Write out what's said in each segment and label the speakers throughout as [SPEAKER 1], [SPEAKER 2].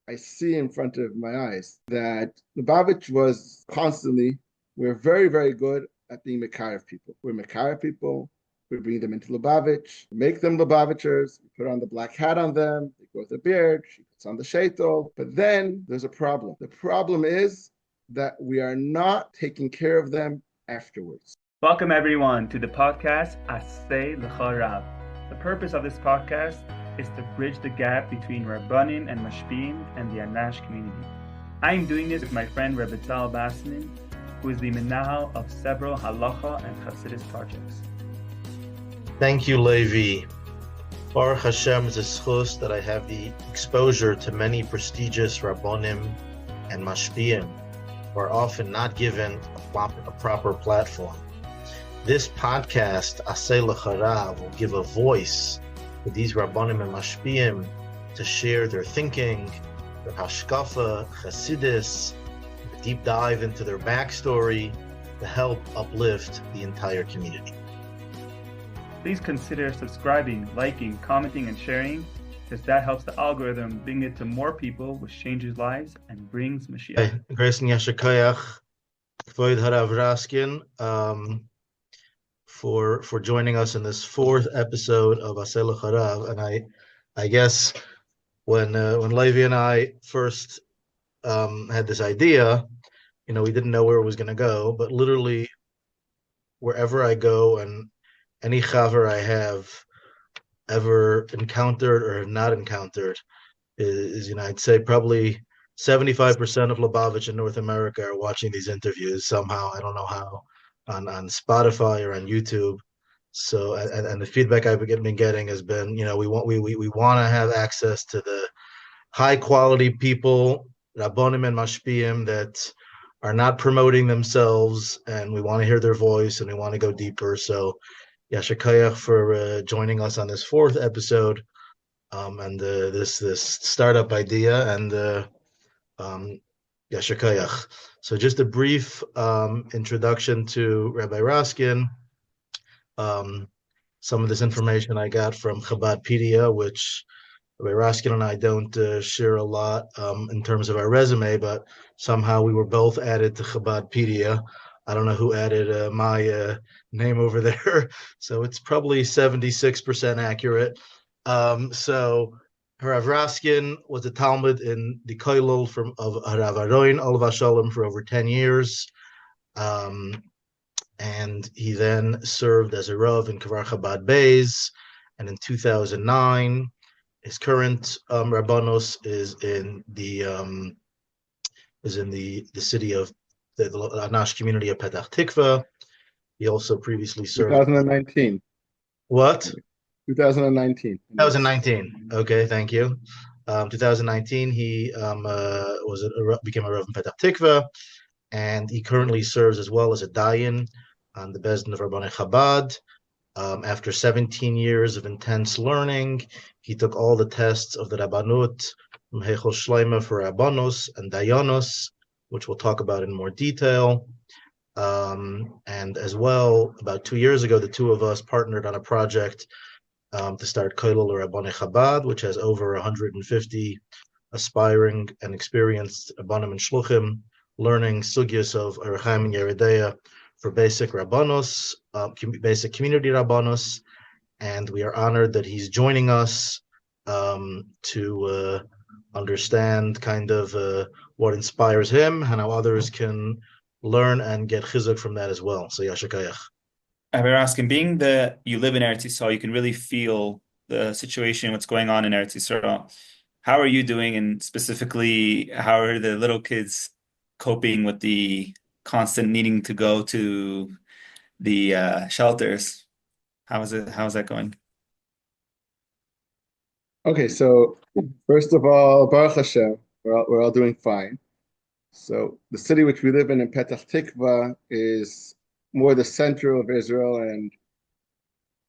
[SPEAKER 1] I see in front of my eyes that Lubavitch was constantly, we're very, very good at being Mekarev people. We're Mekarev people. We bring them into Lubavitch, make them Lubavitchers, we put on the black hat on them, they grow the beard, she puts on the sheitel. But then there's a problem. The problem is that we are not taking care of them afterwards.
[SPEAKER 2] Welcome everyone to the podcast HalachaU Rav. The purpose of this podcast is to bridge the gap between Rabbonim and Mashpim and the Anash community. I am doing this with my friend Rebbe Bassman, who is the Menahel of several Halacha and Chassidus projects.
[SPEAKER 3] Thank you, Levi. Baruch Hashem is a shlichus that I have the exposure to many prestigious Rabbonim and Mashpim who are often not given a proper platform. This podcast, HalachaU Rav, will give a voice to these Rabbonim and Mashpim to share their thinking, their hashkafa, Chassidus, a deep dive into their backstory to help uplift the entire community.
[SPEAKER 2] Please consider subscribing, liking, commenting, and sharing, because that helps the algorithm bring it to more people, which changes lives and brings Mashiach.
[SPEAKER 3] Raskin Ep.4, R.Raskin, for joining us in this fourth episode of HalachaU Rav. And I guess when Levi and I first had this idea, we didn't know where it was going to go, but literally wherever I go and any chaver I have ever encountered or have not encountered is I'd say probably 75% of Lubavitch in North America are watching these interviews somehow. I don't know how, on Spotify or on YouTube. So and the feedback I've been getting has been, we want to have access to the high quality people, Rabbonim and Mashpim, that are not promoting themselves, and we want to hear their voice and we want to go deeper. So Yasher Koach for joining us on this fourth episode, and this startup idea, and Yasher Koach. So just a brief introduction to Rabbi Raskin. Some of this information I got from Chabadpedia, which Rabbi Raskin and I don't share a lot in terms of our resume, but somehow we were both added to Chabadpedia. I don't know who added my name over there, so it's probably 76% accurate. So Rav Raskin was a Talmud in the Kollel of Rav Aroin, Olav Shalom, for over 10 years. And he then served as a Rov in Kvar Chabad Beis. And in 2009, his current Rabbonos is in the city of the Anash community of Petach tikva. He also previously served
[SPEAKER 1] 2019.
[SPEAKER 3] What?
[SPEAKER 1] 2019.
[SPEAKER 3] 2019. Okay, thank you. 2019, he became a Rav in Petach tikva, and he currently serves as well as a dayan on the Bezdin of Rabonei Chabad. After 17 years of intense learning, he took all the tests of the Rabbanut, Halochos Shleima for Rabbonos and Dayanos, which we'll talk about in more detail. And as well, about 2 years ago, the two of us partnered on a project to start Kollel-Kollel Chabad, which has over 150 aspiring and experienced Rabbonim and Shluchim learning sugyas of R.H. and Yeridea for basic Rabbonos, basic community Rabbonos. And we are honored that he's joining us to understand kind of what inspires him and how others can learn and get chizuk from that as well. So Yasher Koach.
[SPEAKER 2] Rabbi Raskin, being that you live in Eretz Yisrael, you can really feel the situation, what's going on in Eretz Yisrael. How are you doing, and specifically, how are the little kids coping with the constant needing to go to the shelters? How is that going?
[SPEAKER 1] Okay, so first of all, Baruch Hashem, we're all doing fine. So the city which we live in Petach Tikva, is more the center of Israel, and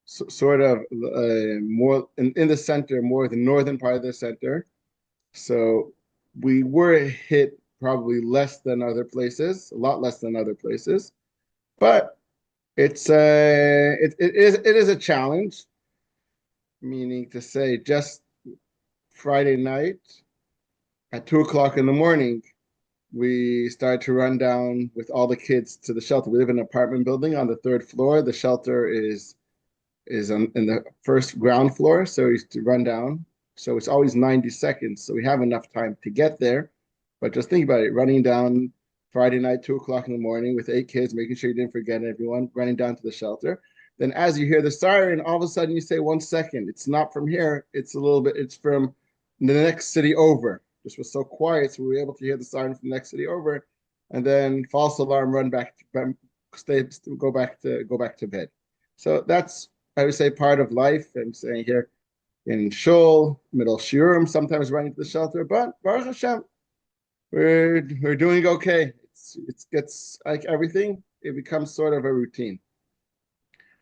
[SPEAKER 1] sort of more in the center, more the northern part of the center. So we were hit probably less than other places, a lot less than other places, but it is a challenge. Meaning to say, just Friday night, at 2 o'clock in the morning, we started to run down with all the kids to the shelter. We live in an apartment building on the third floor. The shelter is in the first ground floor, so we used to run down. So it's always 90 seconds. So we have enough time to get there. But just think about it, running down Friday night, 2 o'clock in the morning with 8 kids, making sure you didn't forget everyone, running down to the shelter. Then as you hear the siren, all of a sudden you say, 1 second, it's not from here. It's a little bit, it's from the next city over. This was so quiet, so we were able to hear the siren from the next city over. And then false alarm, run back, go back to bed. So that's, I would say, part of life. I'm saying here in Shul, middle shiurim, sometimes running to the shelter, but Baruch Hashem, we're doing okay. It gets like everything, it becomes sort of a routine.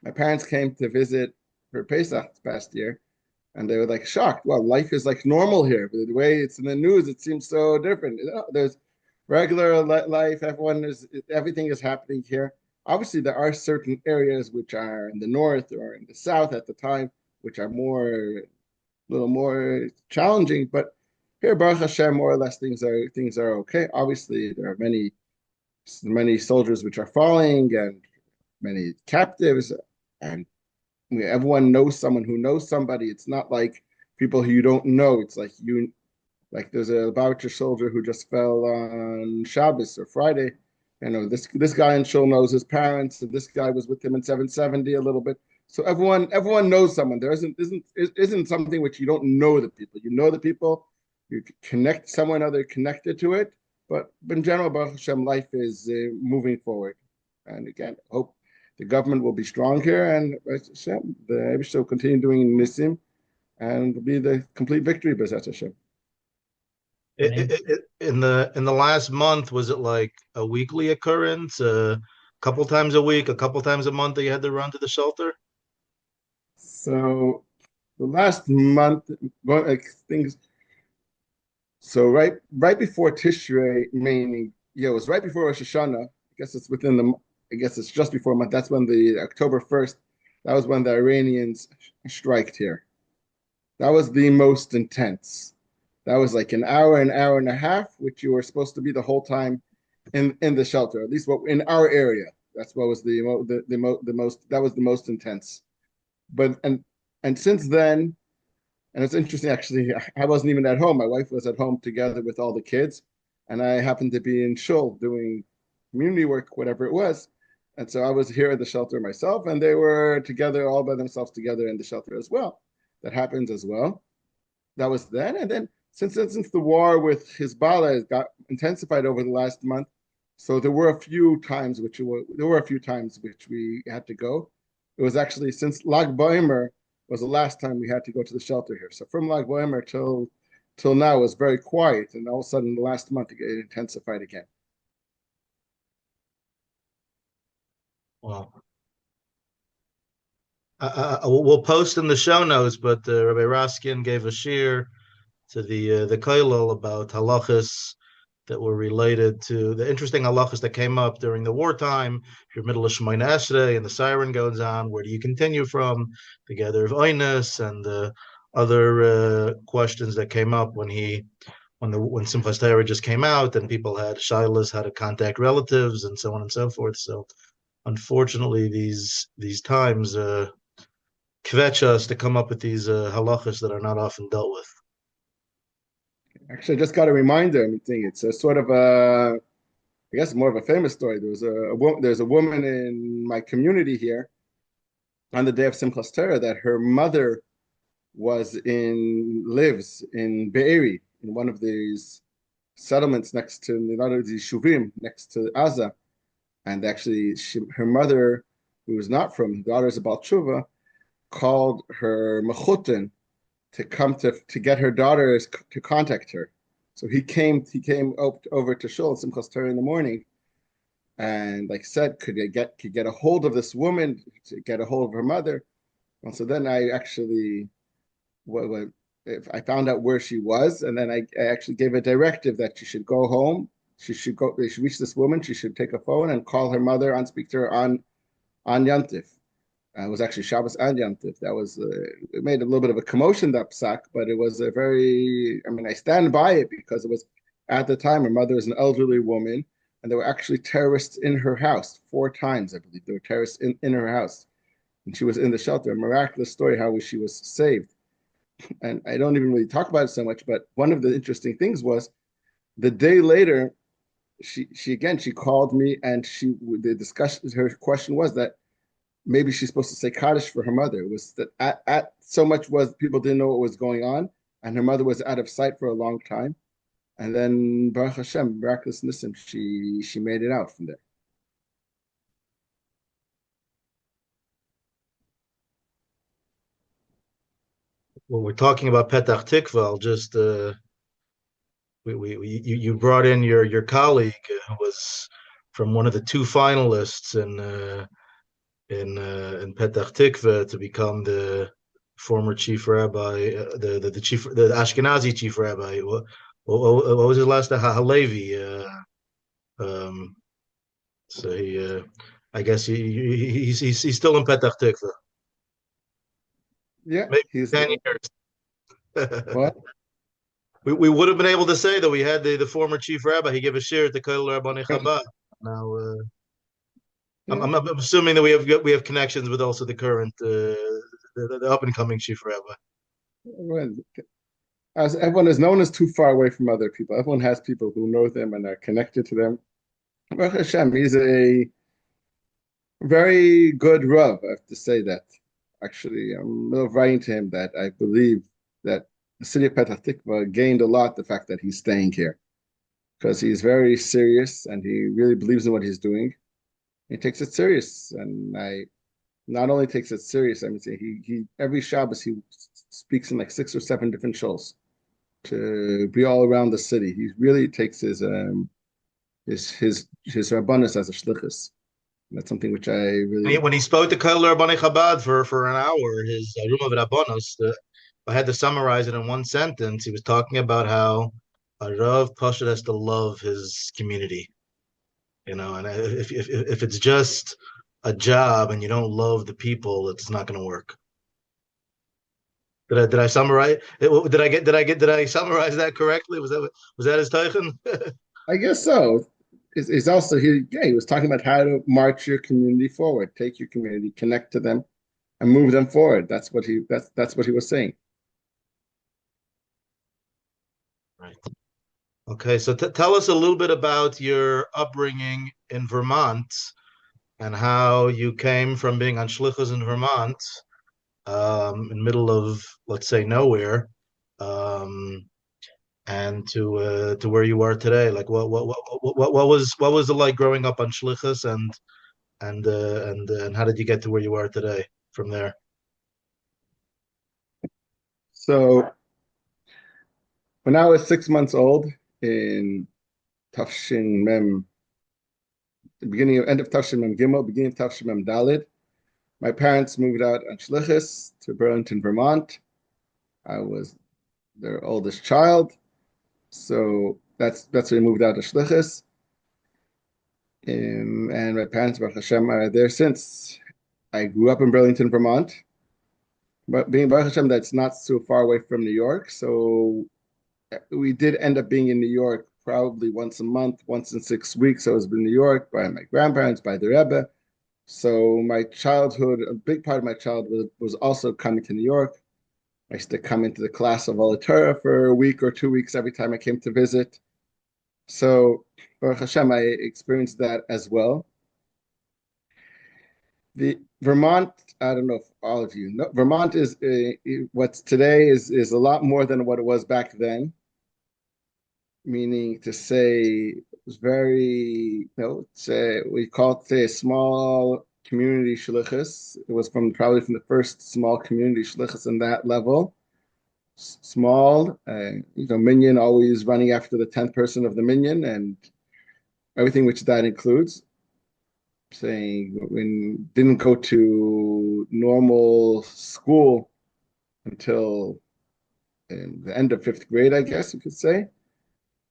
[SPEAKER 1] My parents came to visit for Pesach this past year, and they were like shocked. Well, life is like normal here, but the way it's in the news, it seems so different. There's regular life. Everything is happening here. Obviously, there are certain areas which are in the north or in the south at the time, which are a little more challenging. But here, Baruch Hashem, more or less things are okay. Obviously, there are many soldiers which are falling and many captives, and everyone knows someone who knows somebody. It's not like people who you don't know. It's like there's a Lubavitcher soldier who just fell on Shabbos or Friday. This guy in Shul knows his parents, and this guy was with him in 770 a little bit. So everyone knows someone. There isn't something which you don't know the people. You know the people. You connect someone other connected to it. But in general, Baruch Hashem, life is moving forward. And again, hope the government will be strong here, and Hashem, the Rebbe will continue doing nisim, and will be the complete victory, B'ezrat Hashem.
[SPEAKER 3] In the last month, was it like a weekly occurrence, a couple times a week, a couple times a month that you had to run to the shelter?
[SPEAKER 1] So the last month, things. So right before Tishrei, meaning it was right before Rosh Hashanah. I guess it's just before a month. That's when the October 1st. That was when the Iranians striked here. That was the most intense. That was like an hour and a half, which you were supposed to be the whole time in the shelter. At least in our area, that's what was the most. That was the most intense. But and since then, and it's interesting actually. I wasn't even at home. My wife was at home together with all the kids, and I happened to be in Shul doing community work, whatever it was. And so I was here at the shelter myself, and they were together, all by themselves together in the shelter as well. That happens as well. That was then, and then since the war with Hezbollah got intensified over the last month, so there were a few times which we had to go. It was actually since Lag BaOmer was the last time we had to go to the shelter here. So from Lag BaOmer till now it was very quiet, and all of a sudden the last month it intensified again.
[SPEAKER 3] Wow. We'll post in the show notes, but Rabbi Raskin gave a shir to the Kollel about Halochos that were related to the interesting halachas that came up during the wartime. If you're middle of Shemoneh Esrei and the siren goes on, where do you continue from? The gather of Oinus and the other questions that came up when Simchas Torah just came out, and people had shilas, how to contact relatives, and so on and so forth. So, unfortunately, these times kvetch us to come up with these halachas that are not often dealt with.
[SPEAKER 1] Actually, I just got a reminder. It's a sort of I guess more of a famous story. There's a woman in my community here on the day of Simchas Torah that her mother lives in Be'eri, in one of these settlements next to these shuvim next to Aza, and actually her mother, who is not from, daughter is a Baal Tshuva, called her mechutin to come to get her daughters to contact her. So he came over to Shul Simchas Torah in the morning, and said, could get a hold of this woman, to get a hold of her mother. And so then I actually, I found out where she was, and then I actually gave a directive that she should go home. They should reach this woman. She should take a phone and call her mother and speak to her on Yantif. It was actually Shabbos and Yom Tov. That was it made a little bit of a commotion, that psak, but it was a very. I mean, I stand by it because it was at the time her mother was an elderly woman, and there were actually terrorists in her house 4 times, I believe. There were terrorists in her house, and she was in the shelter. A miraculous story how she was saved. And I don't even really talk about it so much, but one of the interesting things was the day later, she called me, and the discussion, her question was that maybe she's supposed to say Kaddish for her mother. It was that at so much was people didn't know what was going on, and her mother was out of sight for a long time. And then Baruch Hashem, miraculous nissim, she made it out from there.
[SPEAKER 3] When we're talking about petach tikva, I'll just you brought in your colleague who was from one of the 2 finalists in petach tikva to become the former chief rabbi, the Ashkenazi chief rabbi. What was his last name? Halevi. So I guess he's still in petach tikva.
[SPEAKER 1] Yeah,
[SPEAKER 3] Maybe
[SPEAKER 1] he's
[SPEAKER 3] 10 years.
[SPEAKER 1] what?
[SPEAKER 3] We would have been able to say that we had the former chief rabbi. He gave a shir at the Kollel-Kollel Chabad. Now, I'm assuming that we have connections with also the current the up and coming chief rabbi.
[SPEAKER 1] Well, as everyone is known as too far away from other people. Everyone has people who know them and are connected to them. Baruch Hashem, he's a very good Rav. I have to say that. Actually, I'm writing to him that I believe that the city of Petach Tikva gained a lot the fact that he's staying here, because he's very serious and he really believes in what he's doing. He takes it serious, and I not only takes it serious. I mean, he every Shabbos he speaks in like 6 or 7 different shows to be all around the city. He really takes his Rabbonis as a Shlichus. That's something which I really.
[SPEAKER 3] When he spoke to Kollel-Kollel Chabad for an hour, his room of Rabbonos, I had to summarize it in 1 sentence. He was talking about how a Rav Pasha has to love his community, and if it's just a job and you don't love the people, it's not going to work. Did I summarize? Did I summarize that correctly? Was that his teichen?
[SPEAKER 1] I guess so. Is also he was talking about how to march your community forward, take your community, connect to them, and move them forward. That's what he was saying.
[SPEAKER 3] Right. Okay, so tell us a little bit about your upbringing in Vermont and how you came from being on Shlichus in Vermont, in the middle of, let's say, nowhere, and to where you are today. Like what was it like growing up on Shlichus, and how did you get to where you are today from there?
[SPEAKER 1] So when I was 6 months old in Tafshin Mem, the end of Tafshin Mem Gimel, beginning of Tafshin Mem Dalid, my parents moved out on Shlichus to Burlington, Vermont. I was their oldest child. So that's where we moved out to Shlichus. And my parents, Baruch Hashem, are there since. I grew up in Burlington, Vermont. But being Baruch Hashem, that's not so far away from New York. So we did end up being in New York probably once a month, once in 6 weeks. I was in New York by my grandparents, by the Rebbe. So my childhood, a big part of my childhood was also coming to New York. I used to come into the class of all the Torah for a week or 2 weeks every time I came to visit. So, Baruch Hashem, I experienced that as well. The Vermont, I don't know if all of you know, Vermont is what's today is a lot more than what it was back then. Meaning to say, it was very, we call it a small community shlichus. It was probably from the first small community shlichus in that level. Small, minyan always running after the 10th person of the minyan and everything which that includes. Saying when didn't go to normal school until the end of 5th grade, I guess you could say.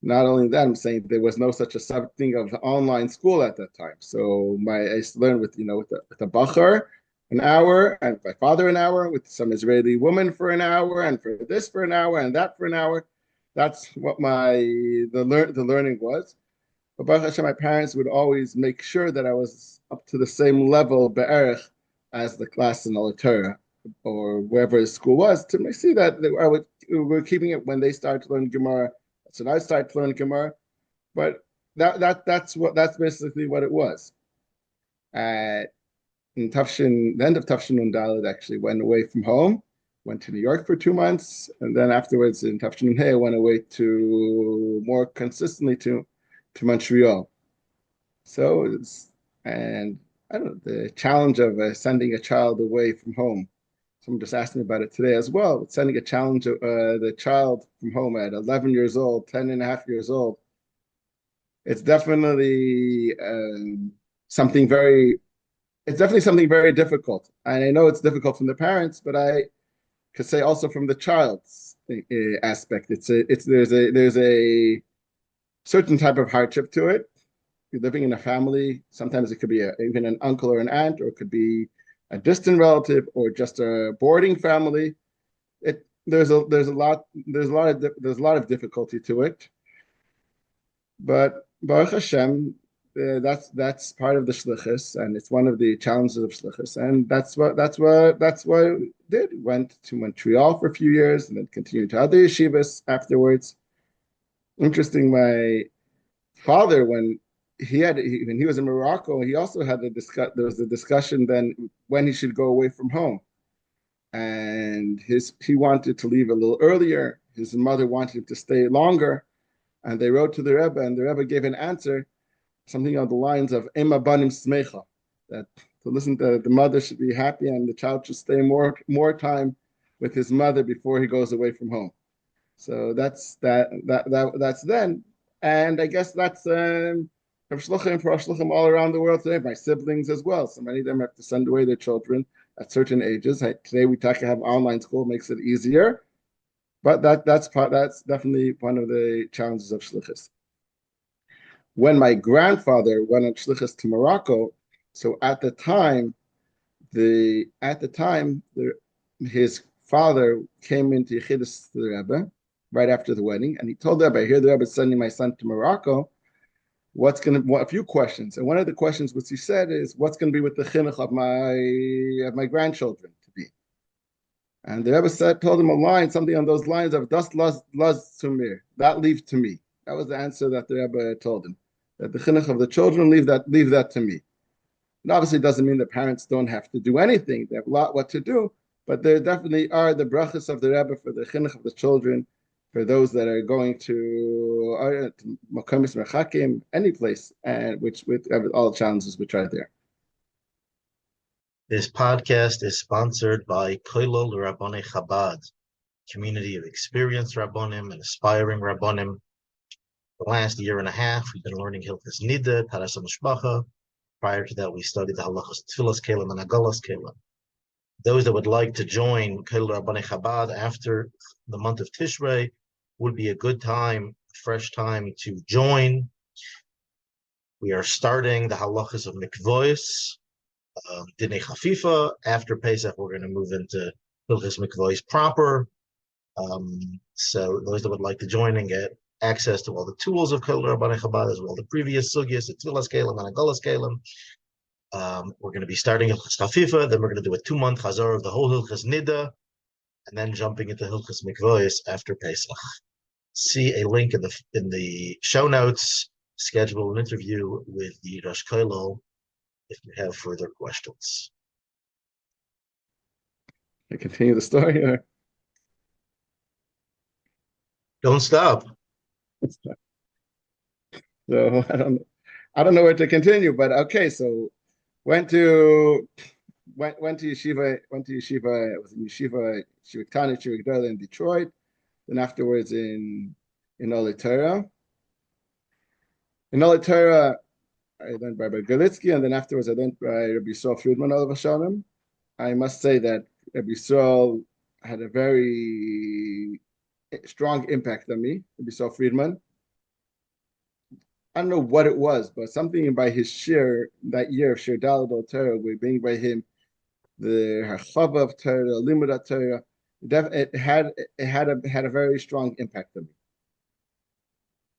[SPEAKER 1] Not only that, I'm saying there was no such a thing of online school at that time. So I learned with the Bachar, an hour, and my father an hour, with some Israeli woman for an hour, and for this for an hour, and that for an hour. That's what the learning was. But Baruch Hashem, my parents would always make sure that I was up to the same level be'erich as the class in the Torah or wherever the school was, to see that we were keeping it when they started to learn Gemara. So I started to learn Gemara, but that's basically what it was. In the end of Tafshin Nun Daled, actually went away from home, went to New York for 2 months, and then afterwards in Tafshin Nun Hey, went away to more consistently to Montreal. So and I don't know, the challenge of sending a child away from home. Someone just asked me about it today as well. Sending a challenge the child from home at 11 years old, 10 and a half years old. It's definitely something very difficult. And I know it's difficult from the parents, but I could say also from the child's aspect. There's a certain type of hardship to it. You're living in a family. Sometimes it could be even an uncle or an aunt, or it could be a distant relative, or just a boarding family. There's a lot of difficulty to it. But Baruch Hashem, that's part of the Shlichus, and it's one of the challenges of Shlichus, and that's what I did. Went to Montreal for a few years, and then continued to other yeshivas afterwards. Interesting, my father, when he was in Morocco, he also had there was a discussion then when he should go away from home, and he wanted to leave a little earlier. His mother wanted him to stay longer, and they wrote to the Rebbe, and the Rebbe gave an answer, something on the lines of Ema Banim Smecha, that to listen to the mother should be happy, and the child should stay more time with his mother before he goes away from home. So that's then, and I guess that's shluchim all around the world today. My siblings as well. So many of them have to send away their children at certain ages. Today we have online school, makes it easier, but that's definitely one of the challenges of shlichus. When my grandfather went on shlichus to Morocco, so at the time, his father came into Yechidus to the Rebbe right after the wedding, and he told the Rebbe, "I hear the Rebbe is sending my son to Morocco. A few questions?" And one of the questions which he said is, "What's going to be with the chinuch of my grandchildren to be?" And the Rebbe told him a line, something on those lines of "Das laz to mir," that leave to me. That was the answer that the Rebbe told him, that the chinuch of the children leave that to me. And obviously, it doesn't mean the parents don't have to do anything; they have a lot what to do. But there definitely are the brachas of the Rebbe for the chinuch of the children, for those that are going to Makomis Merchakim, any place, and with all the challenges which are there.
[SPEAKER 3] This podcast is sponsored by Kollel-Kollel Chabad, community of experienced Rabbonim and aspiring Rabbonim. The last year and a half, we've been learning Hilchos Nida, Taras HaMishpacha. Prior to that, we studied the Halochos Tfilas Kelim and Agalas Kelim. Those that would like to join Kollel-Kollel Chabad after the month of Tishrei would be a good time, fresh time to join. We are starting the halachas of mikvois, dinei chafifa. After Pesach, we're going to move into hilchos mikvois proper. So those that would like to join and get access to all the tools of Kollel-Kollel Chabad, as well the previous sugyas, the tfilas kelim and agalas kelim. We're going to be starting hilchos chafifa, then we're going to do a 2-month chazar of the whole hilchos nida, and then jumping into hilchos mikvois after Pesach. See a link in the show notes. Schedule an interview with the Rosh Kollel if you have further questions.
[SPEAKER 1] I continue the story, or
[SPEAKER 3] don't stop.
[SPEAKER 1] So I don't know where to continue, but okay. So went to yeshiva. I was in yeshiva Tani Yeshiva in Detroit. Then afterwards in Olei Torah. In Olei Torah, I learned by Rabbi Galitsky, and then afterwards I learned by Rabbi Yisrael Friedman Olav Hashanim. I must say that Rabbi Yisrael had a very strong impact on me, Rabbi Yisrael Friedman. I don't know what it was, but something by his shir that year of Shir Daled Al Torah, being by him, the Hachava of Torah, Limud Torah. It had a very strong impact on me.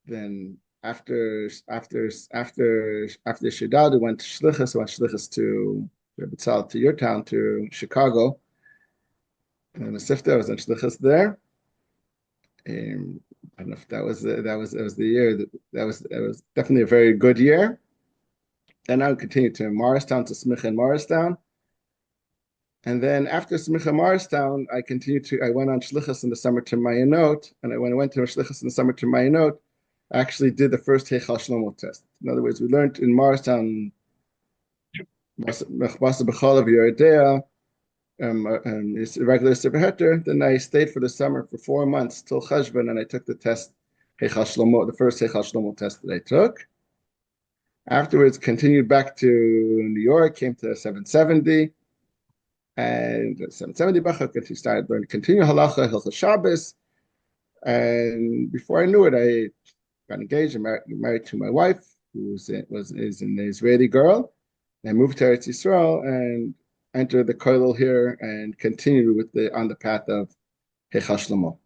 [SPEAKER 1] Then after Shidad, we went to Shlichus to Betzalel, to your town, to Chicago. And the Sifta, I was in Shlichus there. I don't know if that was the year that was definitely a very good year. And I would continue to Morristown, to Smicha in Morristown. And then after Smicha Morristown, I went on Shlichus in the summer to Mayanot. And when I went to Shlichus in the summer to Mayanot, I actually did the first Heichal Shlomo test. In other words, we learned in Morristown, Mechbasa B'chol of Yeridea, it's a regular Sibheter. Then I stayed for the summer for 4 months till Cheshvan, and I took the test, Heichal Shlomo, the first Heichal Shlomo test that I took. Afterwards, continued back to New York, came to 770, and 770 Bachak, and started learning continue Halacha, Hilchos Shabbos, and before I knew it, I got engaged and married to my wife, who is an Israeli girl. And I moved to Eretz Yisrael and entered the Kollel here and continued on the path of Heichal Shlomo.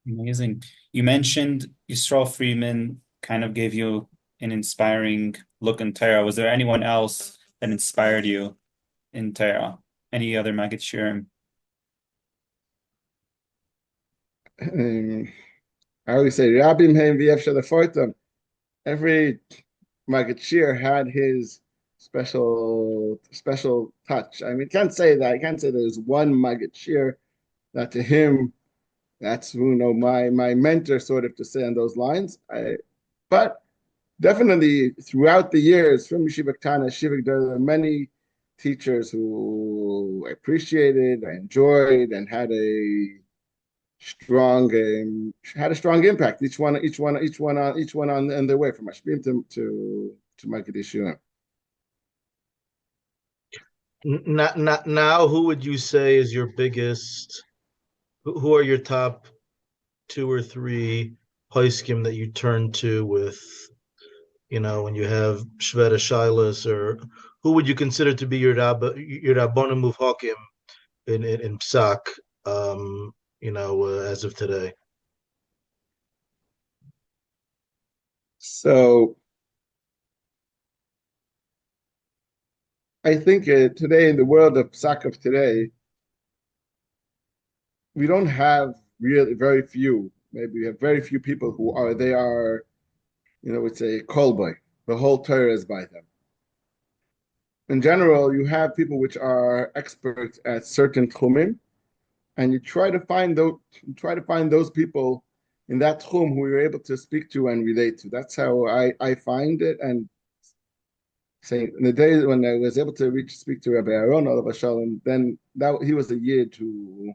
[SPEAKER 2] Amazing. You mentioned Yisrael Friedman kind of gave you an inspiring look in Torah. Was there anyone else that inspired you in Torah? Any other Maggid Shirim?
[SPEAKER 1] I always say, Rabim Heim V'Yev Shalafoitam. Every Maggid Shir had his special touch. I mean, can't say that. I can't say there's one Maggid Shir that to him, that's my mentor, sort of, to say on those lines. But definitely throughout the years, from Yeshiva Ktana, Shivik, there are many teachers who I appreciated, I enjoyed, and had a strong impact. Each one on their way from Ashbim to Maggid Yishuim.
[SPEAKER 3] Now, who would you say is your biggest? Who are your top 2 or 3 poskim that you turn to with, when you have Shveta Shilas, or who would you consider to be your Rabbonim Muvhakim in Psak, as of today?
[SPEAKER 1] So I think today, in the world of Psak of today, we don't have really very few. Maybe we have very few people who are it's a kolboy. The whole Torah is by them. In general, you have people which are experts at certain tchumim, and you try to find those people in that tchum who you're able to speak to and relate to. That's how I find it. And saying in the days when I was able to speak to Rabbi Aaron, then he was a yid who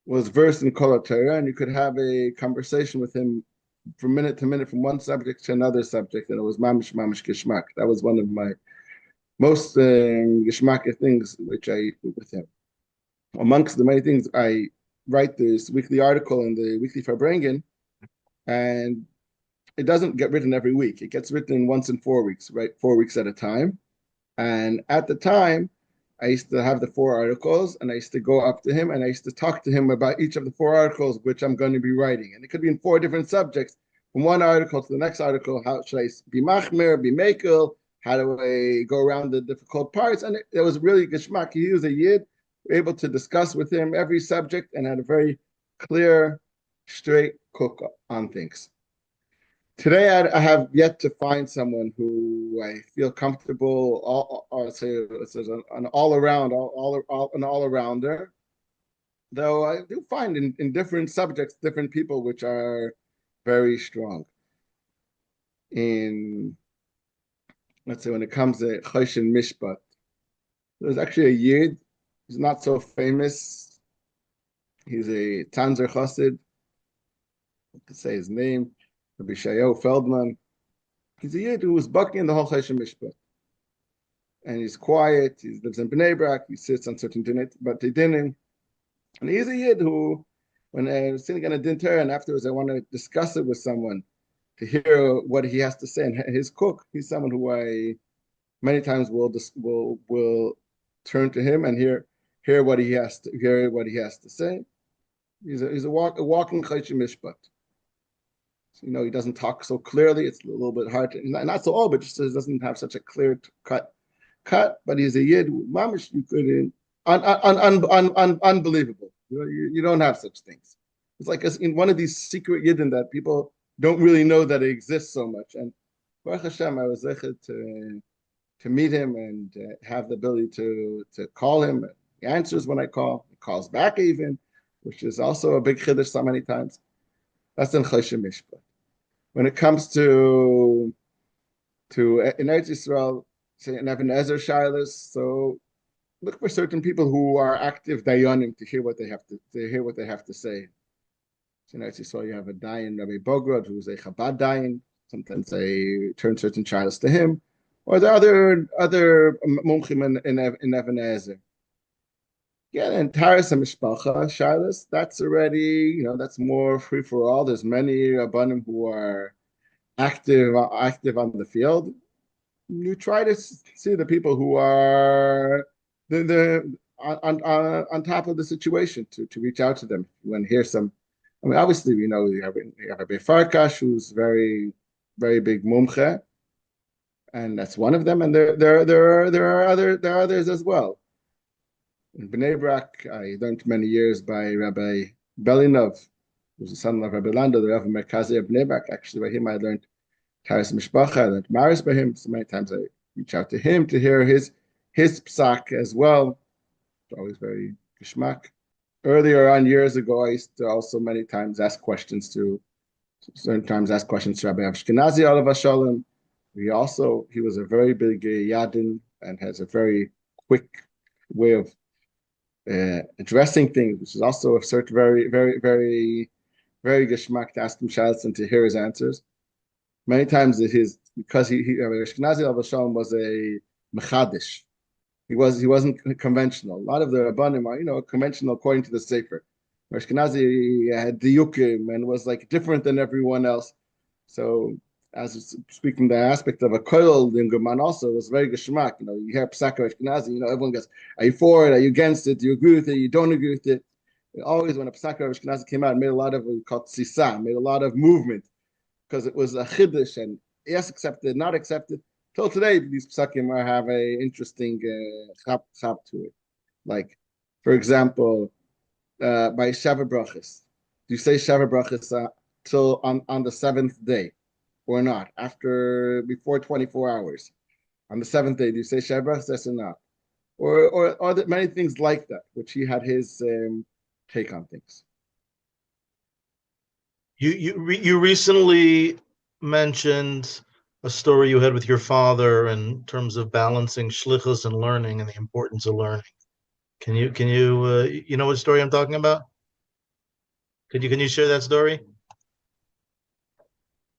[SPEAKER 1] was versed in Kol Torah, and you could have a conversation with him from minute to minute, from one subject to another subject, and it was mamish geshmak. That was one of my most geshmak things which I do with him. Amongst the many things, I write this weekly article in the Weekly Farbrengen, and it doesn't get written every week. It gets written once in 4 weeks, right? 4 weeks at a time. And at the time, I used to have the 4 articles, and I used to go up to him, and I used to talk to him about each of the 4 articles which I'm going to be writing. And it could be in 4 different subjects. From one article to the next article, how should I be machmir, be mekel? How do I go around the difficult parts? And it was really geshmak. He was a yid, able to discuss with him every subject and had a very clear, straight cook on things. Today, I have yet to find someone who I feel comfortable, an all-arounder. Though I do find in different subjects, different people which are very strong. Let's say, when it comes to Choshen Mishpat, there's actually a yid. He's not so famous. He's a Tanzer Chassid. I could say his name. Rabbi C.H. Feldman. He's a yid who was bucking in the whole Choshen Mishpat. And he's quiet. He lives in Bnei Brak. He sits on certain dinim. And he's a yid who, when I was sitting on a din Torah, and afterwards I want to discuss it with someone to hear what he has to say. And his cook, he's someone who I many times we'll turn to him and hear what he has to say. He's a walking chayshim mishpat. He doesn't talk so clearly. It's a little bit hard to, not so old, but just doesn't have such a clear cut. But he's a yid, mamish. You could unbelievable. You don't have such things. It's like in one of these secret yidden that people don't really know that it exists so much. And Baruch Hashem, I was zeichet to meet him and have the ability to call him. He answers when I call. He calls back even, which is also a big chiddush so many times. That's in Choshen Mishpat. When it comes to in Eretz Yisrael, say in Even Ezer Shilas, so look for certain people who are active dayanim to hear what they have to say. So in Eretz Yisrael, you have a dayan, Rabbi Bogrod, who's a Chabad dayan. Sometimes they turn certain shilas to him, or the other mumchim in Even Ezer. Yeah, and Taras and Mishpacha, Shilas, that's already, that's more free for all. There's many Rabbonim who are active on the field. You try to see the people who are on top of the situation to reach out to them. When hear some, obviously, you have Rabbi Farkash, who's very, very big mumche, and that's one of them. And there are others as well. In Bnei Brak, I learned many years by Rabbi Belinov, who's the son of Rabbi Lando, the Rav Merkazi of Bnei Brak. Actually, by him I learned Taras Mishpacha, I learned Maris by him. So many times I reach out to him to hear his psak as well. It's always very geschmack. Earlier on, years ago, I used to also many times ask questions to Rabbi Ashkenazi, Olav Shalom. He was a very big Yodin and has a very quick way of addressing things, which is also a certain very, very, very, very geschmack to ask him shalos and to hear his answers. Many times because Ashkenazi Alav Shalom was a mechadish. He wasn't conventional. A lot of the Rabbonim are conventional according to the Sefer. Ashkenazi had diyukim and was like different than everyone else. So as speaking the aspect of a kollel in German also was very geschmack. You hear psak Ashkenazi, everyone goes, are you for it? Are you against it? Do you agree with it? You don't agree with it? Always when a psak Ashkenazi came out, it made a lot of what we call tzisa, made a lot of movement because it was a chiddush and yes, accepted, not accepted. Till today, these psakim have a interesting chap to it. Like, for example, by Shava Brachas, do you say Shava Brachas till on the seventh day? Or not, before 24 hours. On the seventh day, do you say Shabbos? Yes or not? Or many things like that, which he had his take on things.
[SPEAKER 3] You recently mentioned a story you had with your father in terms of balancing shlichus and learning and the importance of learning. Can you you know what story I'm talking about? Can you share that story?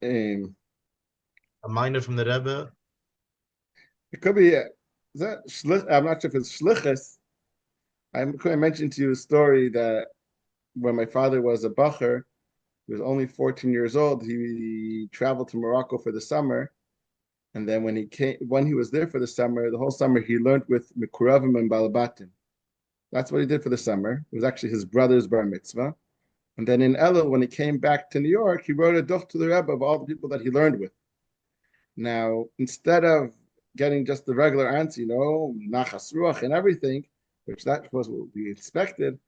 [SPEAKER 3] A minor from the Rebbe?
[SPEAKER 1] It could be. Is that I'm not sure if it's Shlichus. I mentioned to you a story that when my father was a bacher, he was only 14 years old. He traveled to Morocco for the summer, and then when he was there for the whole summer, he learned with Mikuravim and Balabatim. That's what he did for the summer. It was actually his brother's bar mitzvah. And then in Elul, when he came back to New York, he wrote a Dach to the Rebbe of all the people that he learned with. Now, instead of getting just the regular answer, nachas ruach and everything, which that was what we expected,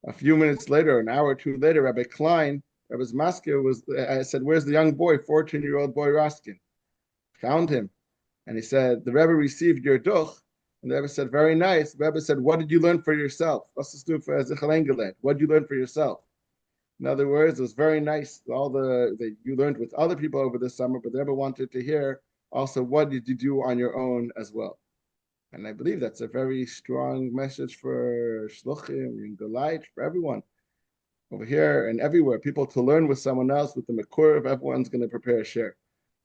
[SPEAKER 1] a few minutes later, an hour or two later, Rabbi Klein, Rabbi's masker I said, where's the young boy, 14-year-old boy Raskin? Found him. And he said, the Rebbe received your Dach. And the Rebbe said, very nice. The Rebbe said, what did you learn for yourself? What did you learn for yourself? In other words, it was very nice, all that you learned with other people over the summer, but the Rebbe wanted to hear also what did you do on your own as well. And I believe that's a very strong message for shluchim, and Galait, for everyone. Over here and everywhere, people to learn with someone else, with the makur of everyone's going to prepare a share.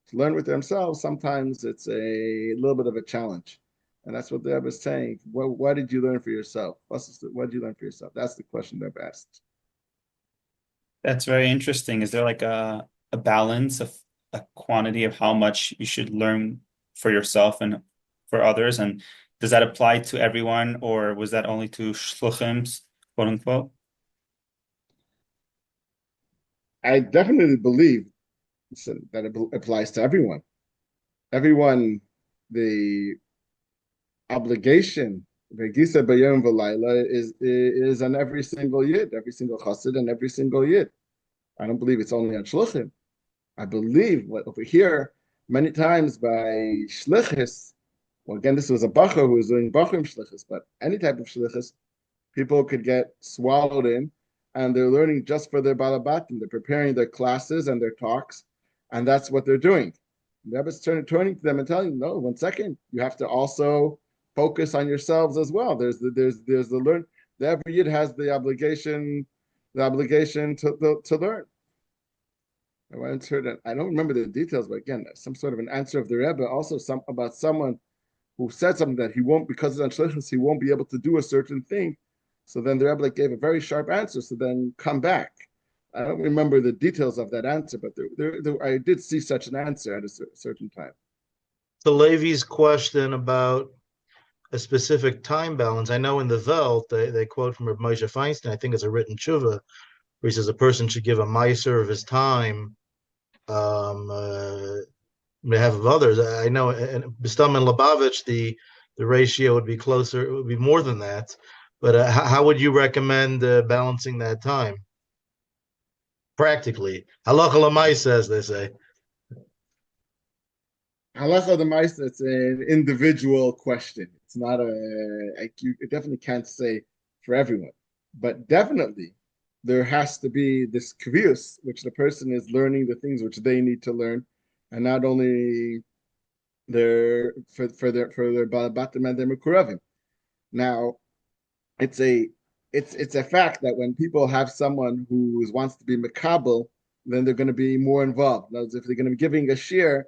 [SPEAKER 1] To learn with themselves, sometimes it's a little bit of a challenge. And that's what the Rebbe is saying. What did you learn for yourself? What did you learn for yourself? That's the question the Rebbe asked.
[SPEAKER 2] That's very interesting. Is there like a balance of a quantity of how much you should learn for yourself and for others? And does that apply to everyone, or was that only to shluchim, quote unquote?
[SPEAKER 1] I definitely believe that it applies to everyone. Everyone, the obligation, Vegisa Bayom V'Laila, is on every single yid, every single chassid, and every single yid. I don't believe it's only on shluchim. I believe what over here many times by shlichus. Well, again, this was a bacher who was doing bachrim shlichus, but any type of shlichus, people could get swallowed in, and they're learning just for their balabatim. They're preparing their classes and their talks, and that's what they're doing. The Rebbe's turning to them and telling them, no, 1 second, you have to also focus on yourselves as well. There's the learn. Every yid has the obligation to learn. I once heard it. I don't remember the details, but again, some sort of an answer of the Rebbe, also about someone who said something that he won't, because of Shlichus, he won't be able to do a certain thing. So then the Rebbe gave a very sharp answer. So then come back. I don't remember the details of that answer, but I did see such an answer at a certain time.
[SPEAKER 3] The Levi's question about a specific time balance. I know in the Welt, they quote from Rabbi Moshe Feinstein, I think it's a written tshuva, where he says a person should give a meiser of his time on behalf of others. I know in Bastam and Lubavitch, the ratio would be closer, it would be more than that. But how would you recommend balancing that time? Practically. Halacha l'maisa, as they say.
[SPEAKER 1] Halacha l'maisa, it's an individual question. It's not you definitely can't say for everyone. But definitely, there has to be this kvius, which the person is learning the things which they need to learn, and not only their balabatim and their mekuravim. Now, it's a fact that when people have someone who wants to be mekabel, then they're going to be more involved. In other words, if they're going to be giving a shir,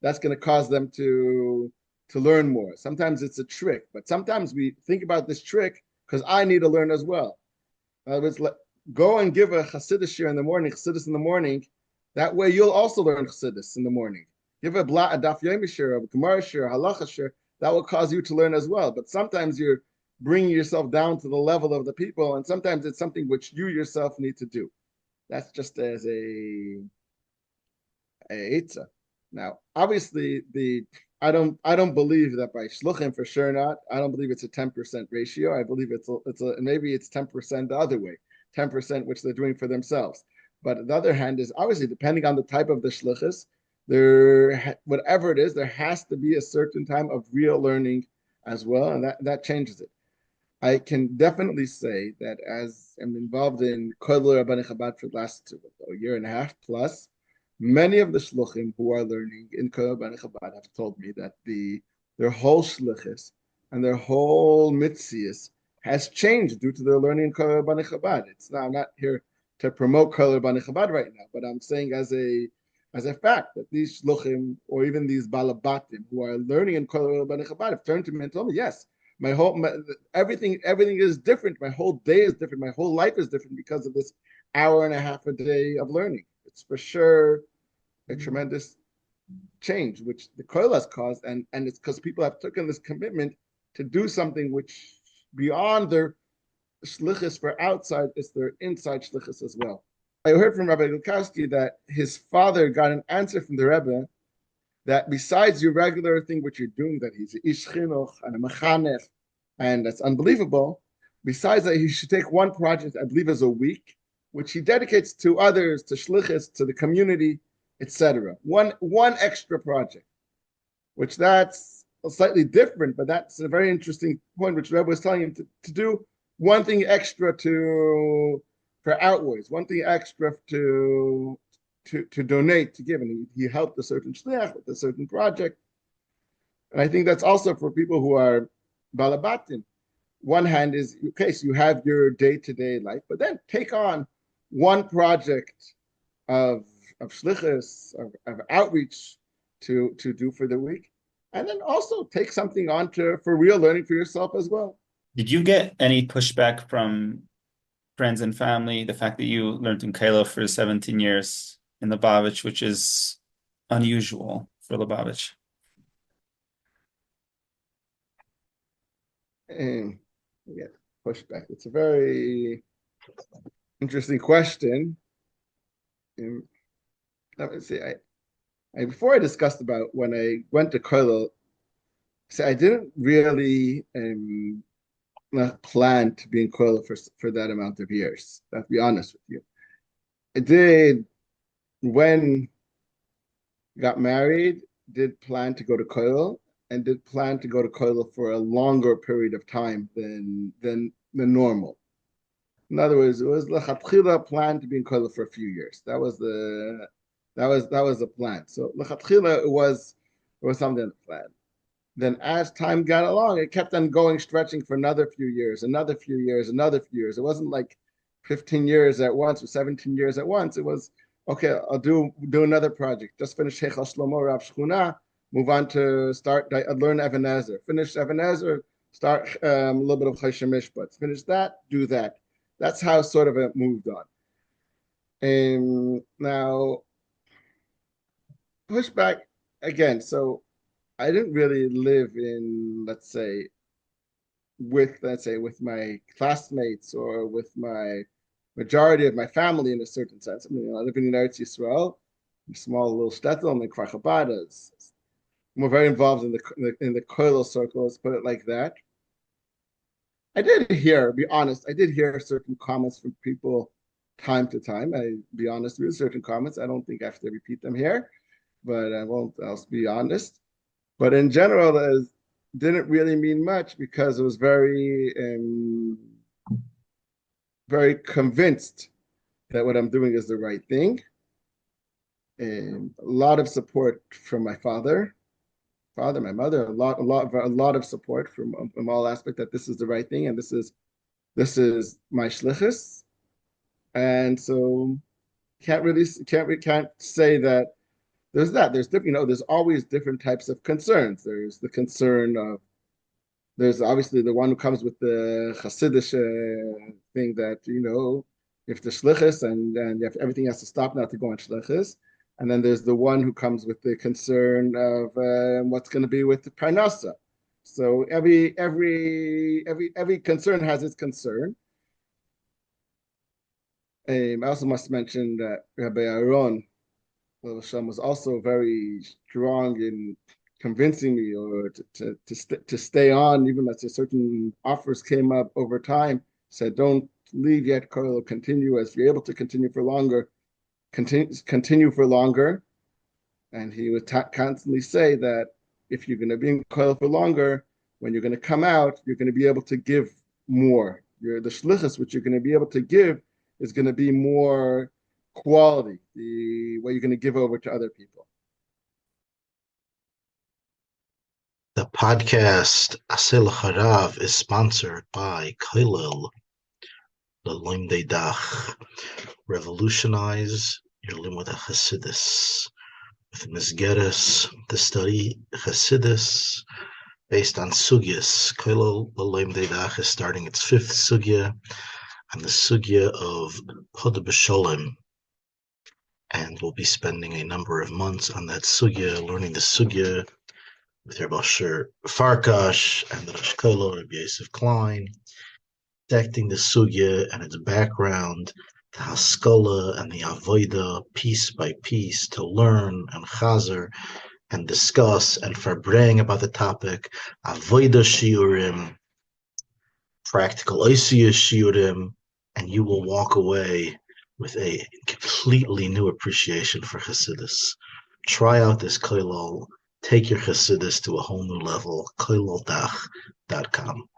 [SPEAKER 1] that's going to cause them to learn more. Sometimes it's a trick, but sometimes we think about this trick because I need to learn as well. In other words, go and give a Chassidus shir in the morning, Chassidus in the morning. That way you'll also learn Chassidus in the morning. Give a daf yomi shir, a Gemara shir, a Halacha shir. That will cause you to learn as well. But sometimes you're bringing yourself down to the level of the people, and sometimes it's something which you yourself need to do. That's just as a eitzah. Now, obviously, I don't believe that by shluchim for sure not. I don't believe it's a 10% ratio. I believe maybe it's 10% the other way, 10% which they're doing for themselves. But on the other hand, is obviously depending on the type of the shlichus, whatever it is, there has to be a certain time of real learning as well, and that changes it. I can definitely say that as I'm involved in Kollel-Kollel Chabad for the last a year and a half plus, many of the shluchim who are learning in Kollel-Kollel Chabad have told me that their whole shlichus and their whole mitzias has changed due to their learning in Kollel-Kollel Chabad. I'm not here to promote Kollel-Kollel Chabad right now, but I'm saying as a fact that these shluchim or even these balabatim who are learning in Kollel-Kollel Chabad have turned to me and told me, yes, everything is different. My whole day is different. My whole life is different because of this hour and a half a day of learning. It's for sure a tremendous change, which the Kollel has caused, and it's because people have taken this commitment to do something which beyond their shlichus for outside is their inside shlichus as well. I heard from Rabbi Lukowski that his father got an answer from the Rebbe that besides your regular thing which you're doing, that he's an ish chinuch and a mechanech, and that's unbelievable. Besides that, he should take one project, I believe, as a week, which he dedicates to others, to shlichus, to the community, etc. One extra project, which that's slightly different, but that's a very interesting point, which Rebbe was telling him to do one thing extra for outwards, one thing extra to donate, to give, and he helped a certain shliach with a certain project. And I think that's also for people who are balabatim. One hand is, okay, so you have your day-to-day life, but then take on one project of shlichus, of outreach to do for the week, and then also take something on for real learning for yourself as well.
[SPEAKER 2] Did you get any pushback from friends and family, the fact that you learned in Kollel for 17 years in Lubavitch, which is unusual for Lubavitch?
[SPEAKER 1] And yeah, pushback. It's a very interesting question. Let me see. Before I discussed about when I went to Kollel, I didn't really not plan to be in Kollel for that amount of years. I'll be honest with you. I did when got married. Did plan to go to Kollel and did plan to go to Kollel for a longer period of time than normal. In other words, it was lechatchila plan to be in Kollel for a few years. That was the plan. So lechatchila it was something in the plan. Then as time got along, it kept on going, stretching for another few years, another few years, another few years. It wasn't like 15 years at once or 17 years at once. It was, okay, I'll do another project. Just finish Heichal Shlomo Rav Shchuna, move on to learn Even Ezer. Finish Even Ezer, start a little bit of Choshen Mishpat. Finish that, do that. That's how sort of it moved on. Now, pushback again. So I didn't really live in, let's say, with my classmates or with my majority of my family in a certain sense. I mean, I live in Eretz Yisrael, a small little shtetl in Kfar Chabad. I'm very involved in the Kollel circle, let's put it like that. I did hear certain comments from people time to time. I be honest with you, certain comments. I don't think I have to repeat them here, but I won't. I'll be honest. But in general, it didn't really mean much because I was very, very convinced that what I'm doing is the right thing. And a lot of support from my father, my mother, a lot of support from all aspects that this is the right thing and this is my Shlichus. And so can't say that. There's different, there's always different types of concerns. There's the concern of, there's obviously the one who comes with the Hasidic thing that, if the Shlichus and everything has to stop now to go on Shlichus. And then there's the one who comes with the concern of what's going to be with the Parnasa. So every concern has its concern. I also must mention that Rabbi Aaron was also very strong in convincing me or to stay on, even as certain offers came up over time. Said, don't leave yet, Kollel, continue as you're able to continue for longer. Continue for longer. And he would constantly say that if you're going to be in Kollel for longer, when you're going to come out, you're going to be able to give more. The shlichus, which you're going to be able to give, is going to be more quality, what you're going to give over to other people.
[SPEAKER 3] The podcast HalachaU Rav is sponsored by Kollel, the Lomdei Dach. Revolutionize your limud Hasidus with Misgeres, the study Hasidus based on sugyas. Kollel, the Lomdei Dach, is starting its 5th sugya, and the sugya of Hod B'Sholem. And we'll be spending a number of months on that sugya, learning the sugya with Rabbi Farkash and the Rosh Kollel, Rabbi Yosef Klein, dissecting the sugya and its background, the haskalah and the avodah, piece by piece, to learn and chazer and discuss and farbrang about the topic, avodah shiurim, practical osiyah shiurim, and you will walk away with a completely new appreciation for Hasidus. Try out this Kollel. Take your Hasidus to a whole new level. KollelDach.com.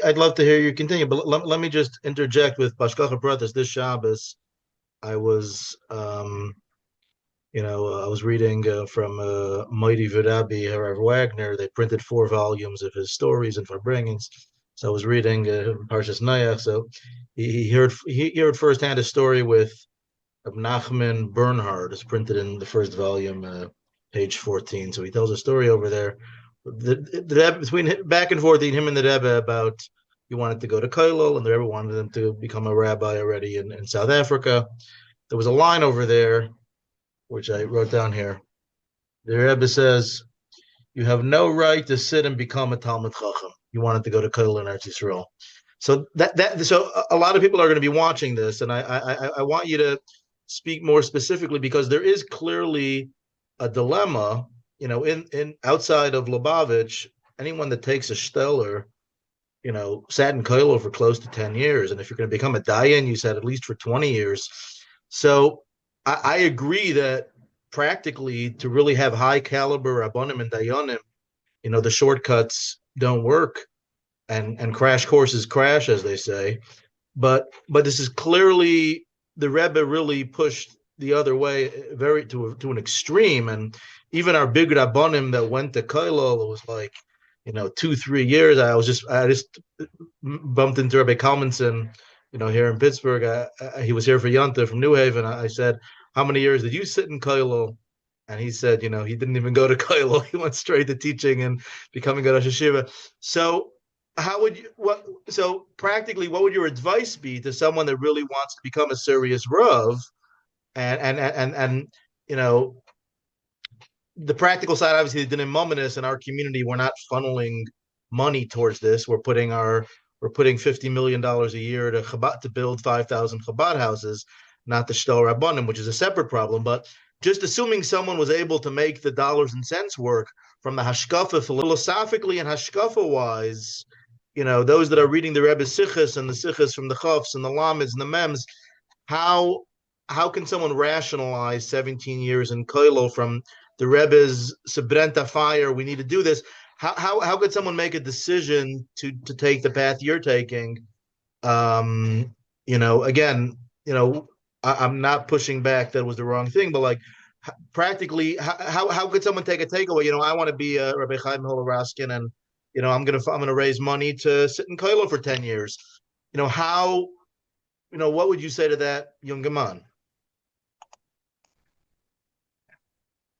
[SPEAKER 3] I'd love to hear you continue, but let me just interject with Bashkacha Pratis. This Shabbos, I was, I was reading from Mighty V'Rabbi Harav Wagner. They printed 4 volumes of his stories and farbringings. So I was reading Parshas Nayach. So he heard firsthand a story with Nachman Bernhard. It's printed in the first volume, page 14. So he tells a story over there. The Rebbe, between back and forth, him and the Rebbe, about he wanted to go to Kollel, and the Rebbe wanted him to become a rabbi already in South Africa. There was a line over there, which I wrote down here. The Rebbe says, "You have no right to sit and become a Talmid Chacham. you wanted to go to Kollel in Eretz Yisrael. So so a lot of people are going to be watching this, and I want you to speak more specifically, because there is clearly a dilemma, in outside of Lubavitch. Anyone that takes a shteller, sat in Kollel for close to 10 years, and if you're going to become a dayan, you said at least for 20 years. So I agree that practically, to really have high caliber Rabbonim and dayanim, the shortcuts don't work, and crash courses crash, as they say. But this is clearly, the Rebbe really pushed the other way, very to an extreme. And even our big Rabbonim that went to Kollel, it was like, 2-3 years. I just bumped into Rabbi Kalmanson, here in Pittsburgh. He was here for Yonta from New Haven. I said, "How many years did you sit in Kollel?" And he said, he didn't even go to Kollel. He went straight to teaching and becoming a Rosh Hashiva. So practically, what would your advice be to someone that really wants to become a serious Rav? And the practical side, obviously, the Dinamominus in our community, we're not funneling money towards this. We're putting $50 million a year to Chabad, to build 5,000 Chabad houses, not the Shtel Rabbonim, which is a separate problem. But just assuming someone was able to make the dollars and cents work from the hashkafa, philosophically and hashkafa-wise, those that are reading the Rebbe's Shlichus and the Shlichus from the Chofs and the Lamids and the Mems, how can someone rationalize 17 years in Kollel from the Rebbe's Sebrenta fire? We need to do this. How could someone make a decision to take the path you're taking? Again, I'm not pushing back that it was the wrong thing, but like practically, how could someone take a takeaway? I want to be a Rabbi Chaim Hillel Raskin, and I'm gonna raise money to sit in Kollel for 10 years. What would you say to that young man?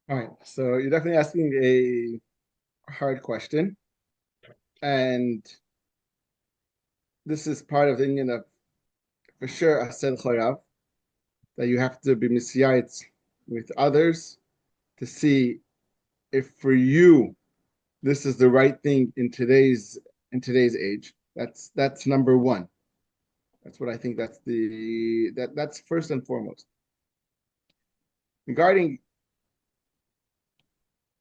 [SPEAKER 1] All right, so you're definitely asking a hard question, and this is part of the Indian of, for sure, Asel Chorav, that you have to be misyayitz with others to see if for you this is the right thing in today's age. That's number one. That's what I think. That's first and foremost. Regarding,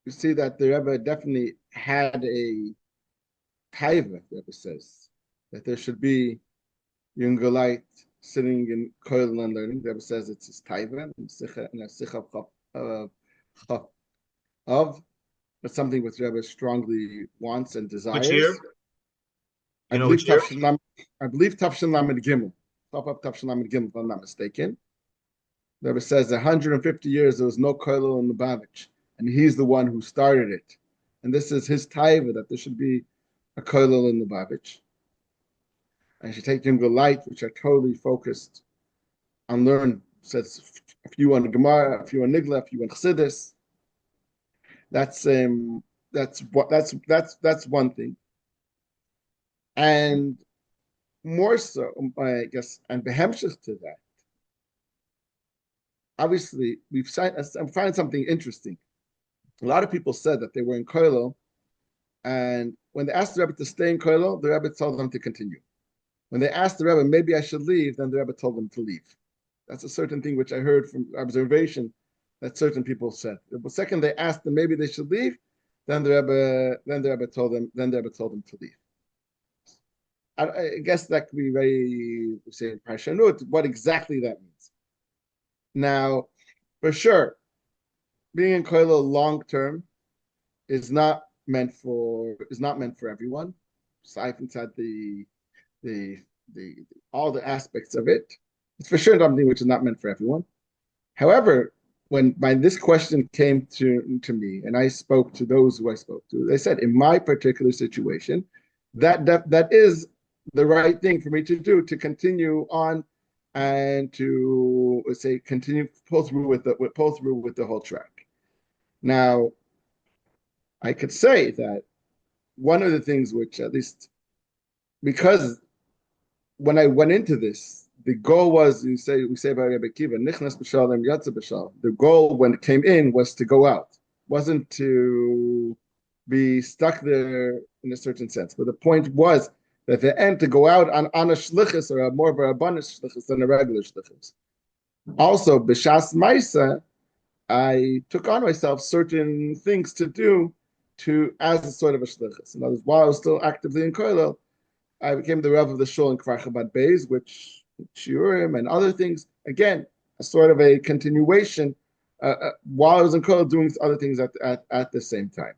[SPEAKER 1] you see that the Rebbe definitely had a taiva. The Rebbe says that there should be younger light sitting in Kollel and learning. The Rebbe says it's his taiva, and a sikha of, but something which the Rebbe strongly wants and desires.
[SPEAKER 3] Which year?
[SPEAKER 1] I believe Tafshin Lamed Gimel. Top up Tafshin Lamed Gimel, if I'm not mistaken. The Rebbe says 150 years there was no Kollel in Lubavitch, and he's the one who started it. And this is his taiva, that there should be a Kollel in Lubavitch. And should take younger light, which are totally focused on learn. Says a few on Gemara, a few on Nigla, a few on Chassidus. That's one thing. And more so, I guess, and behemshich to that, obviously, I'm finding something interesting. A lot of people said that they were in Kollel, and when they asked the Rebbe to stay in Kollel, the Rebbe told them to continue. When they asked the Rebbe, maybe I should leave, then the Rebbe told them to leave. That's a certain thing which I heard from observation that certain people said. The second they asked them maybe they should leave, then the Rebbe told them to leave. I guess that could be very, say, parshanut, what exactly that means. Now, for sure, being in Kollel long term is not meant for everyone. Aside inside the all the aspects of it, it's for sure something which is not meant for everyone. However, when this question came to me, and I spoke to those who I spoke to, they said, in my particular situation, that is the right thing for me to do, to continue on and to, let's say, continue pull through with the whole track. Now, I could say that one of the things which, at least, because when I went into this, the goal was, we say by Rabbi Kiva, nichnas b'shalom yatsa b'shalom. The goal when it came in was to go out, wasn't to be stuck there in a certain sense. But the point was that at the end to go out on a shlichus or more of a abundant shlichus than a regular shlichus. Also, b'shas ma'isa, I took on myself certain things to do as a sort of a shlichus. In other words, while I was still actively in Kollel, I became the Rav of the shul in Kfar Chabad Beis, which shiurim and other things. Again, a sort of a continuation while I was in Kollel, doing other things at the same time.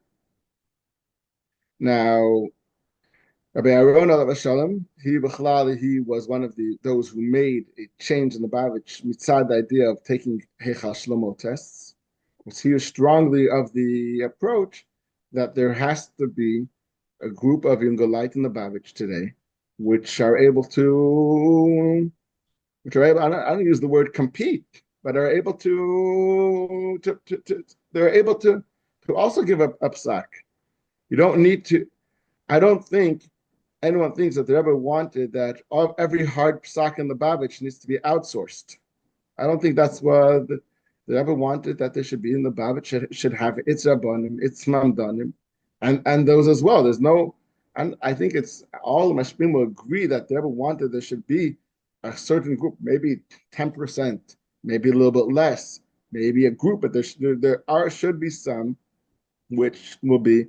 [SPEAKER 1] Now, Rabbi Aaron alav shalom, he was one of those who made a change in the Lubavitch mitzad the idea of taking Heichal Shlomo tests. He was strongly of the approach that there has to be a group of Yungalite in the Lubavitch today, which are able to, I don't use the word compete, but are able they're able to also give up psak. You don't need to. I don't think anyone thinks that they ever wanted that every hard psak in the Lubavitch needs to be outsourced. I don't think that's what they ever wanted, that they should be in the Lubavitch, should have its Rabbonim, its Mamdanim, and those as well. There's no, and I think it's all the Mashpim will agree that they ever wanted there should be a certain group, maybe 10%, maybe a little bit less, maybe a group, but there should be some which will be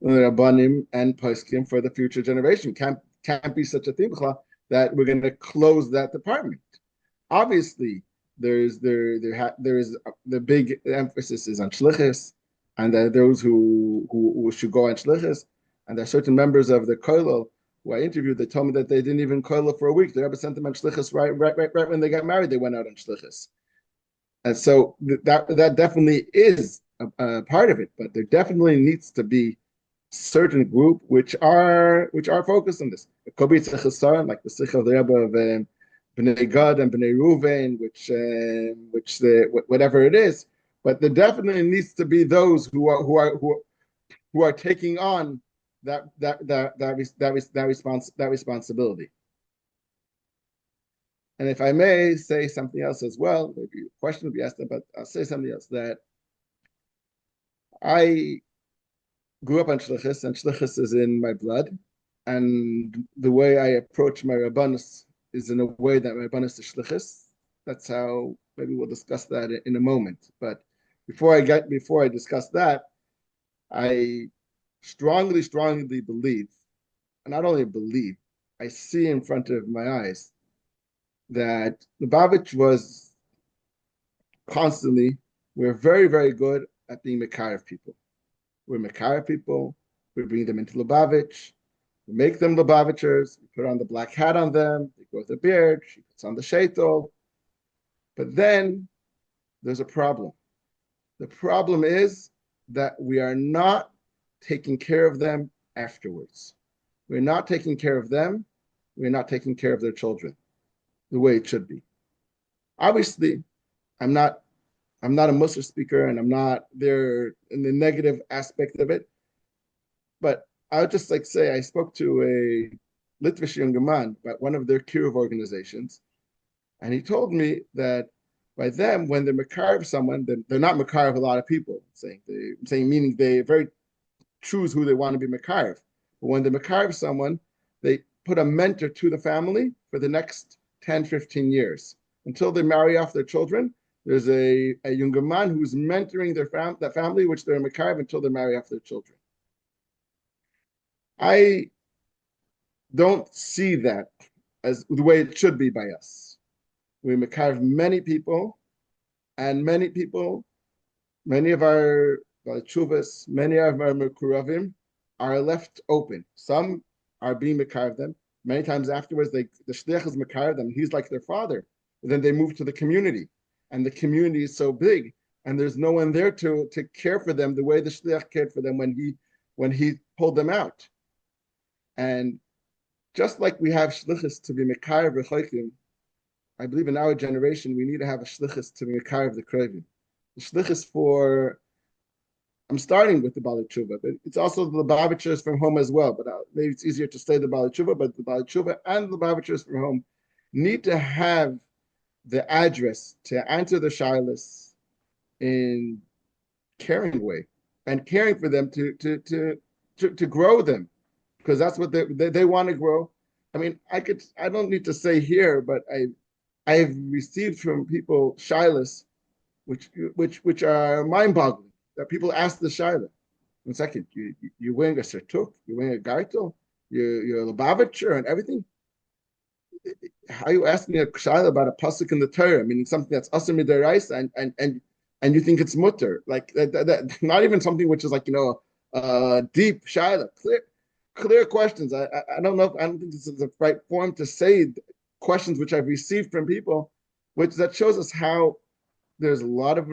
[SPEAKER 1] Rabbonim and poskim for the future generation. Can't be such a thing that we're going to close that department. Obviously, there is the big emphasis is on Shlichus, and that those who should go on Shlichus, and there are certain members of the Kollel who I interviewed. They told me that they didn't even Kollel for a week. The Rebbe sent them on Shlichus right when they got married. They went out on Shlichus, and so that definitely is a part of it. But there definitely needs to be certain group which are focused on this. It could be tzechasar, like the Sikha of the Rebbe of Bnei Gad and Bnei Ruvain, which whatever it is. But there definitely needs to be those who are taking on that responsibility. And if I may say something else as well, maybe a question will be asked, but I'll say something else, that I grew up on Shlichus, and Shlichus is in my blood, and the way I approach my Rabbonis is in a way that my Rabbonis is Shlichus. That's how, maybe we'll discuss that in a moment. But before I discuss that, I strongly believe, and not only believe, I see in front of my eyes that Lubavitch was constantly, we're very, very good at being Mekarev people. We're Mekarev people, we bring them into Lubavitch, we make them Lubavitchers, we put on the black hat on them, they grow the beard, she puts on the sheitel. But then there's a problem. The problem is that we are not taking care of them afterwards. We're not taking care of them, we're not taking care of their children the way it should be. Obviously, I'm not a Musar speaker, and I'm not there in the negative aspect of it. But I would just like say, I spoke to a Litvish young man about one of their kiruv organizations, and he told me that by them, when they're Mekarev someone, they're not Mekarev a lot of people, saying meaning they very choose who they want to be Mekarev. But when they're Mekarev someone, they put a mentor to the family for the next 10, 15 years. Until they marry off their children, there's a younger man who's mentoring that family, which they're Mekarev until they marry off their children. I don't see that as the way it should be by us. We Mekarev many people, and many of our Chuvas, many of our Mekuravim are left open. Some are being Mekarev them. Many times afterwards, the Shliach is Mekarev them. He's like their father. But then they move to the community, and the community is so big, and there's no one there to care for them the way the Shliach cared for them when he pulled them out. And just like we have Shlichus to be Mekarev Rechoikim, I believe in our generation we need to have a Shlichus to be Mekarev the Krevim. The Shlichus for, I'm starting with the Baalei Tshuva, but it's also the Lubavitchers from home as well. But maybe it's easier to say the Baalei Tshuva, but the Baalei Tshuva and the Lubavitchers from home need to have the address to answer the shilas in caring way. and caring for them to grow them, because that's what they want to grow. I mean, I don't need to say here, but I've received from people shilas which are mind-boggling. That people ask the shaila. 1 second, you're wearing a sertuk, you're wearing a gartel, you're a Lubavitcher and everything. How are you asking a shaila about a pasuk in the Torah, meaning something that's asur midaraisa, and you think it's mutter? Like not even something which is like deep shaila, clear questions. I don't know. I don't think this is the right form to say questions which I've received from people, which that shows us how there's a lot of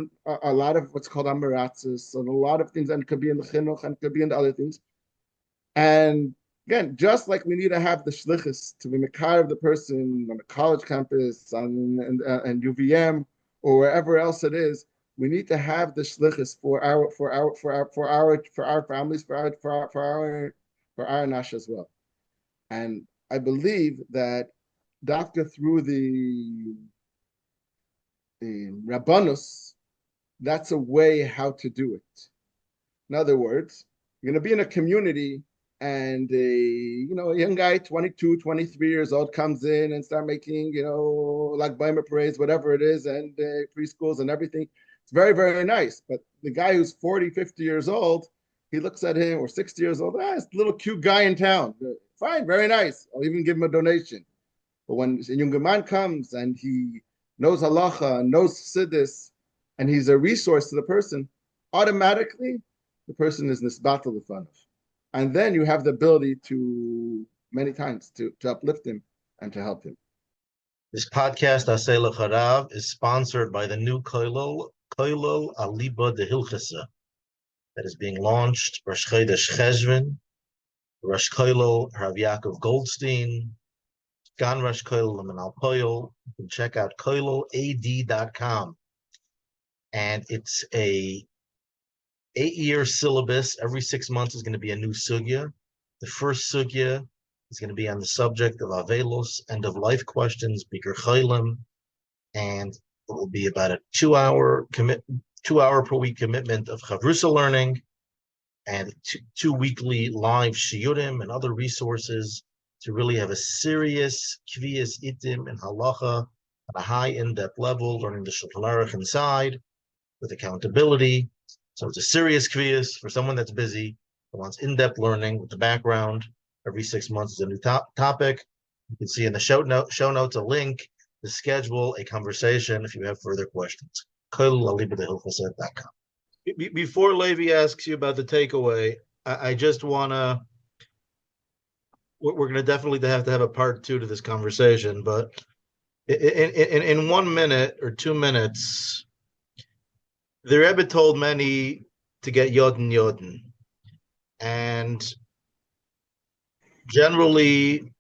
[SPEAKER 1] what's called amaratzis and a lot of things, and it could be in the chinuch and it could be in the other things. And again, just like we need to have the shlichus to be makar of the person on the college campus and UVM or wherever else it is, we need to have the shlichus for our families, for our nash as well. And I believe that Dach through the Rabbonos, that's a way how to do it. In other words, you're going to be in a community and a young guy, 22, 23 years old, comes in and start making, like Baimer parades, whatever it is, and preschools and everything. It's very, very nice. But the guy who's 40, 50 years old, he looks at him, or 60 years old, it's a little cute guy in town. Fine, very nice. I'll even give him a donation. But when a younger man comes and he knows halacha, knows siddur, and he's a resource to the person, automatically the person is nisbatel l'fanav. And then you have the ability to, many times, to uplift him and to help him.
[SPEAKER 3] This podcast, HalachaU, is sponsored by the new Kollel-Kollel Aliba Dehilchosa that is being launched Rosh Chodesh Cheshvan, Rosh Kollel Rav Yaakov Goldstein, Gan Rosh Kollel Menahel. You can check out kollelad.com. And it's a 8-year syllabus. Every 6 months is going to be a new sugya. The first sugya is going to be on the subject of avelos, end of life questions, bikur chaylim, and it will be about a 2-hour per week commitment of chavrusa learning, and two weekly live shiurim and other resources to really have a serious kviyas itim and halacha at a high in-depth level, learning the Shulchan Aruch inside with accountability. So it's a serious kviyas for someone that's busy, that wants in-depth learning with the background. Every 6 months is a new topic. You can see in the show notes a link to schedule a conversation if you have further questions. Kollel-Kollel.com. Before Levi asks you about the takeaway, I just want to, we're going to definitely have to have a part 2 to this conversation, but in 1 minute or 2 minutes, the Rebbe told many to get Yodin Yodin. And generally,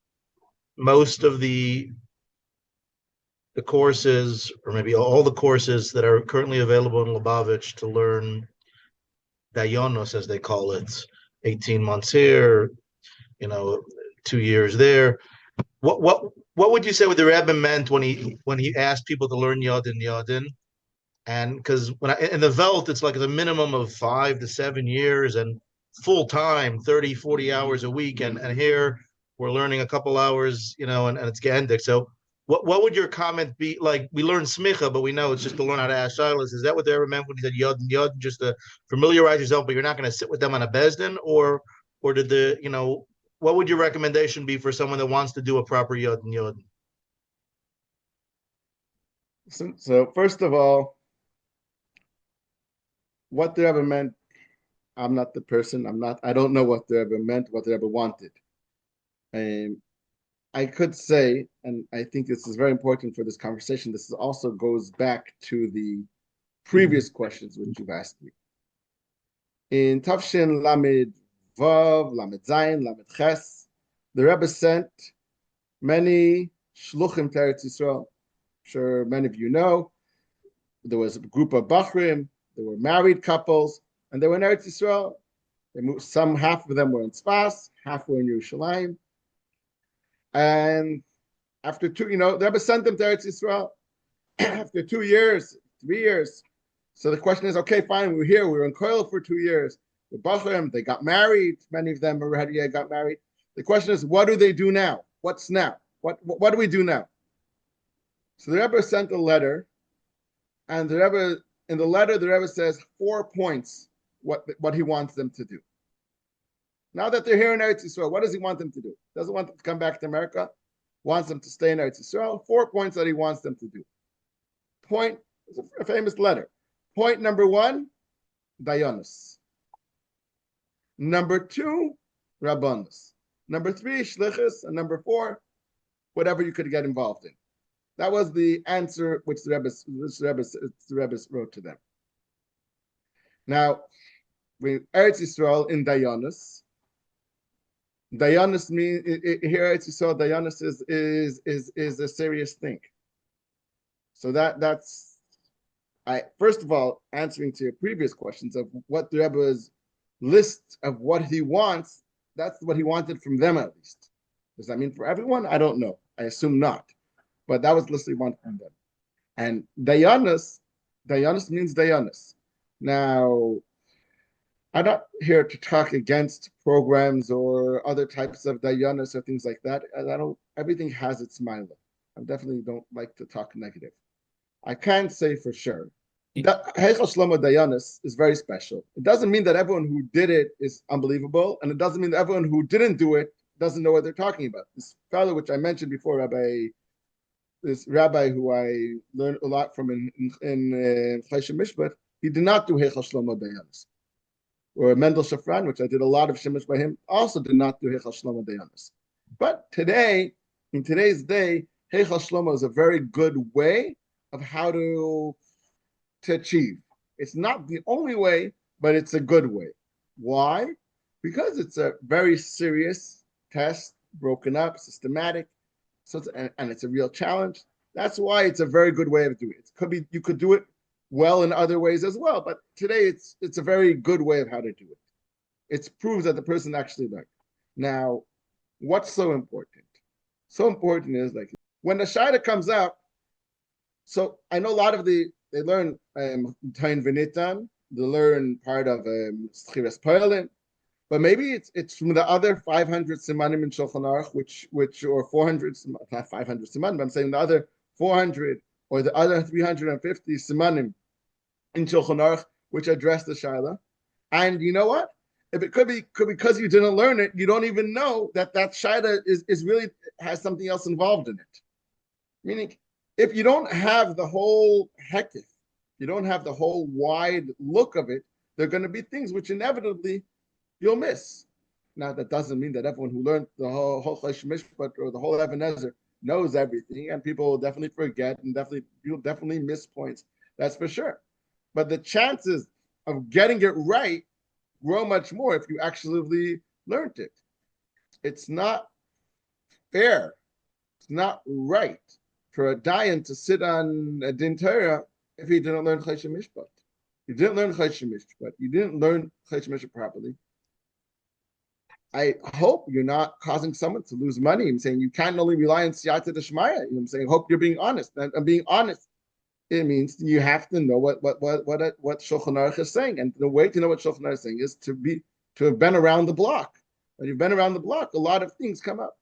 [SPEAKER 3] most of the courses, or maybe all the courses that are currently available in Lubavitch to learn Dayanos, as they call it, 18 months here, 2 years there. What would you say what the Rebbe meant when he asked people to learn Yodin Yodin? And because in the Welt, it's like the minimum of 5 to 7 years and full time, 30, 40 hours a week. And here we're learning a couple hours, and it's gendik. So what would your comment be? Like, we learn smicha, but we know it's just to learn how to ask shilas. Is that what they meant when he said Yodin Yodin, just to familiarize yourself, but you're not going to sit with them on a bezdin? Or did what would your recommendation be for someone that wants to do a proper Yodin Yodin?
[SPEAKER 1] So first of all, what the Rebbe meant, I'm not the person. I don't know what the Rebbe meant, what the Rebbe wanted. I could say, and I think this is very important for this conversation, this also goes back to the previous questions which you've asked me. In Tafshin Lamed Vav, Lamed Zayin, Lamed Ches, the Rebbe sent many shluchim to Eretz Yisrael. I'm sure many of you know. There was a group of Bachrim, there were married couples, and they were in Eretz Yisrael. They moved, half of them were in Sfas, half were in Yerushalayim. And after the Rebbe sent them to Eretz Yisrael. After 2 years, 3 years, So the question is, okay, fine, we're here. We were in Kollel for 2 years. The Bachrim, they got married. Many of them already got married. The question is, what do they do now? What's now? What do we do now? So the Rebbe sent a letter, and the Rebbe, in the letter, the Rebbe says 4 points what he wants them to do. Now that they're here in Eretz Yisrael, what does he want them to do? Doesn't want them to come back to America. Wants them to stay in Eretz Yisrael. 4 points that he wants them to do. Point, it's a famous letter. Point number 1, Dayanos. Number 2, Rabbonis. Number 3, Shlichus. And number 4, whatever you could get involved in. That was the answer which the Rebbe wrote to them. Now, Eretz Yisrael in Dayanos. Dayanos means here Eretz Yisrael. Dayanos is a serious thing. So that's first of all answering to your previous questions of what the Rebbe's list of what he wants. That's what he wanted from them at least. Does that mean for everyone? I don't know. I assume not. But that was the list he wanted from them. And Dayanos means Dayanos. Now, I'm not here to talk against programs or other types of Dayanos or things like that. Everything has its mila. I definitely don't like to talk negative. I can say for sure that Hechel Shlomo Dayanos is very special. It doesn't mean that everyone who did it is unbelievable, and it doesn't mean that everyone who didn't do it doesn't know what they're talking about. This fellow, which I mentioned before, this rabbi who I learned a lot from in Chayshim Mishpat, he did not do Hechel Shlomo Dayanos. Or Mendel Shafran, which I did a lot of Shemesh by him, also did not do Hechel Shlomo Dayanos. But today, in today's day, Hechel Shlomo is a very good way of how to achieve. It's not the only way, but it's a good way. Why? Because it's a very serious test, broken up, systematic, so it's a real challenge. That's why it's a very good way of doing it. You could do it well in other ways as well, but today it's a very good way of how to do it. It proves that the person actually learned. Now, what's so important? So important is like when the Shaila comes out. So I know a lot of they learn Tain Vinitan, they learn part of Schiras Poelin, but maybe it's from the other 500 simanim in Shulchan Aruch, which or 400, not 500 simanim, but I'm saying the other 400 or the other 350 simanim in Shulchan Aruch, which address the Shaila. And you know what? If it could be because you didn't learn it, you don't even know that Shaila is really has something else involved in it. Meaning, if you don't have the whole hektif, you don't have the whole wide look of it, there are going to be things which inevitably you'll miss. Now, that doesn't mean that everyone who learned the whole Chayshim Mishpat or the whole Even Ezer knows everything, and people will definitely forget and you'll definitely miss points. That's for sure. But the chances of getting it right grow much more if you actually learned it. It's not fair. It's not right for a dayan to sit on a din Torah if he didn't learn Chayshim Mishpat. You didn't learn Chayshim Mishpat. You didn't learn Chayshim Mishpat properly. I hope you're not causing someone to lose money. I'm saying you can't only rely on Siyata Deshmaya. You know what I'm saying? I hope you're being honest. And being honest, it means you have to know what Shulchan Aruch is saying. And the way to know what Shulchan Aruch is saying is to have been around the block. When you've been around the block, a lot of things come up.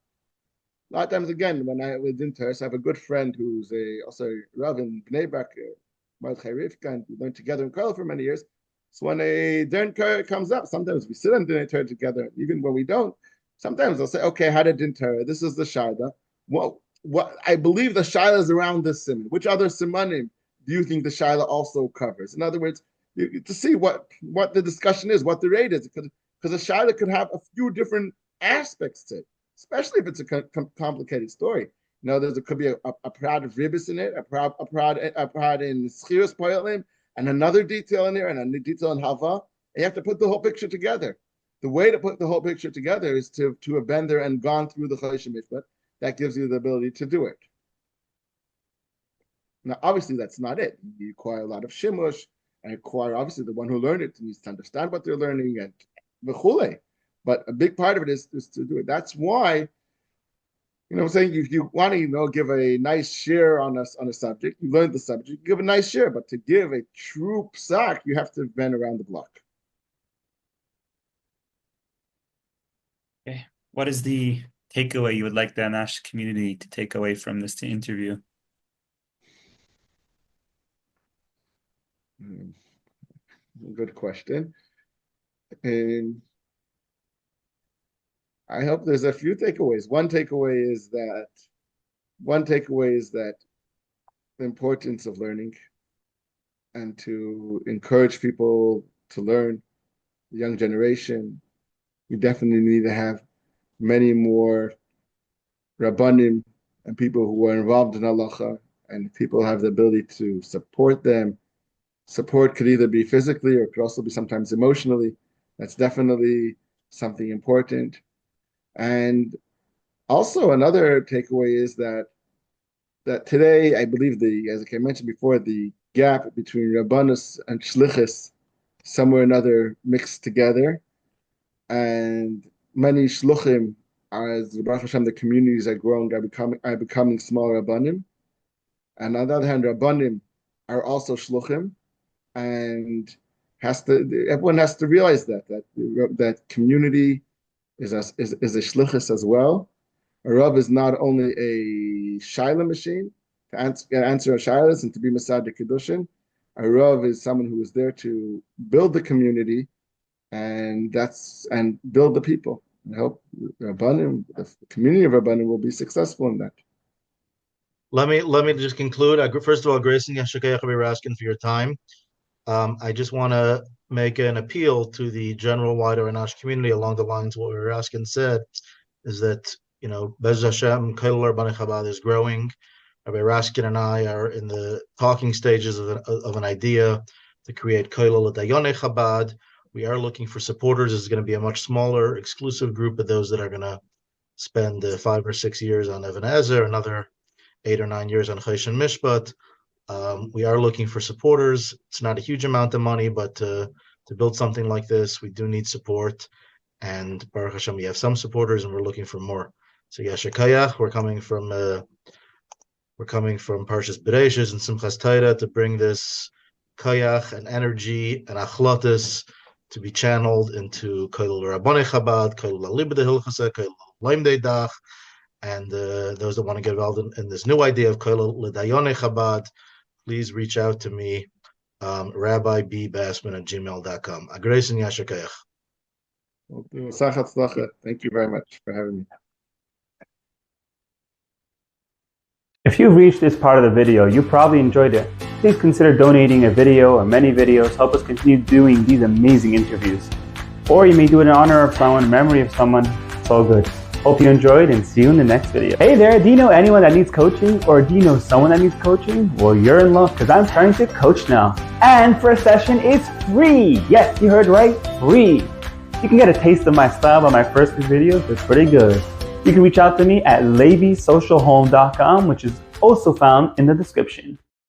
[SPEAKER 1] A lot of times, again, when I was in Torah, I have a good friend who's also a Rav in Bnei Brak, Rabbi Chaim, we learned together in Kollel for many years. So when a din Torah comes up, sometimes we sit on din Torah together. Even when we don't, sometimes I'll say, "Okay, how did din Torah? This is the shayla. What I believe the shayla is around this simon. Which other simanim do you think the shayla also covers? In other words, to see what the discussion is, what the rate is, because the shayla could have a few different aspects to it, especially if it's a complicated story. You know, there could be a prod of ribis in it, a prod in schiras poyalim, and another detail in there, and a detail in hava. You have to put the whole picture together. The way to put the whole picture together is to have been there and gone through the Chayshim Mishpat. That gives you the ability to do it. Now, obviously, that's not it. You require a lot of shimush, and require, obviously, the one who learned it needs to understand what they're learning, and v'chule. But a big part of it is to do it. That's why You know what I'm saying? If you want to, give a nice share on a subject, you learned the subject, you give a nice share, but to give a true psak, you have to have been around the block.
[SPEAKER 2] Okay. What is the takeaway you would like the Anash community to take away from this interview?
[SPEAKER 1] Good question. And I hope there's a few takeaways. One takeaway is that the importance of learning and to encourage people to learn, the young generation. We definitely need to have many more Rabbonim and people who are involved in Halacha, and people have the ability to support them. Support could either be physically or could also be sometimes emotionally. That's definitely something important. And also another takeaway is that today, I believe as I mentioned before, the gap between Rabbonis and Shlichus somewhere or another mixed together. And many Shluchim, as Baruch Hashem, the communities are growing, are becoming small Rabbonim. And on the other hand, Rabbonim are also Shluchim, and everyone has to realize that community is a Shlichus as well. A Rav is not only a Shaila machine to answer a Shailas and to be Masad Kiddushin. A Rav is someone who is there to build the community and build the people. I hope Rabbonim, the community of Rabbonim, will be successful in that.
[SPEAKER 3] Let me just conclude. First of all, Grayson Yashakayach Rabbi Raskin for your time. I just want to make an appeal to the general wider Anash community along the lines of what Rabbi Raskin said, is that, Bez Hashem, Kollel-Kollel Chabad is growing. Rabbi Raskin and I are in the talking stages of an idea to create Kollel-Kollel Chabad. We are looking for supporters. It's going to be a much smaller, exclusive group of those that are going to spend 5 or 6 years on Even Ezer, another 8 or 9 years on Choshen Mishpat. We are looking for supporters. It's not a huge amount of money, but to build something like this, we do need support. And Baruch Hashem, we have some supporters, and we're looking for more. So Yashakayach, we're coming from Parshas Bereshis and Simchas Torah to bring this kayach and energy and achlatas to be channeled into Kollel-Rabonei Chabad, Kollel-Aliba Dehilchosa, Lomdei Dach, and those that want to get involved in this new idea of Kollel-Kollel Chabad, please reach out to me, rabbib.bassman@gmail.com. Agreis and Yashakayach.
[SPEAKER 1] Thank you very much for having me.
[SPEAKER 4] If you've reached this part of the video, you probably enjoyed it. Please consider donating a video or many videos. Help us continue doing these amazing interviews. Or you may do it in honor of someone, in memory of someone. It's all good. Hope you enjoyed, and see you in the next video. Hey there, do you know anyone that needs coaching? Or do you know someone that needs coaching? Well, you're in luck, because I'm starting to coach now. And first session is free. Yes, you heard right, free. You can get a taste of my style by my first few videos. It's pretty good. You can reach out to me at levisocialhome.com, which is also found in the description.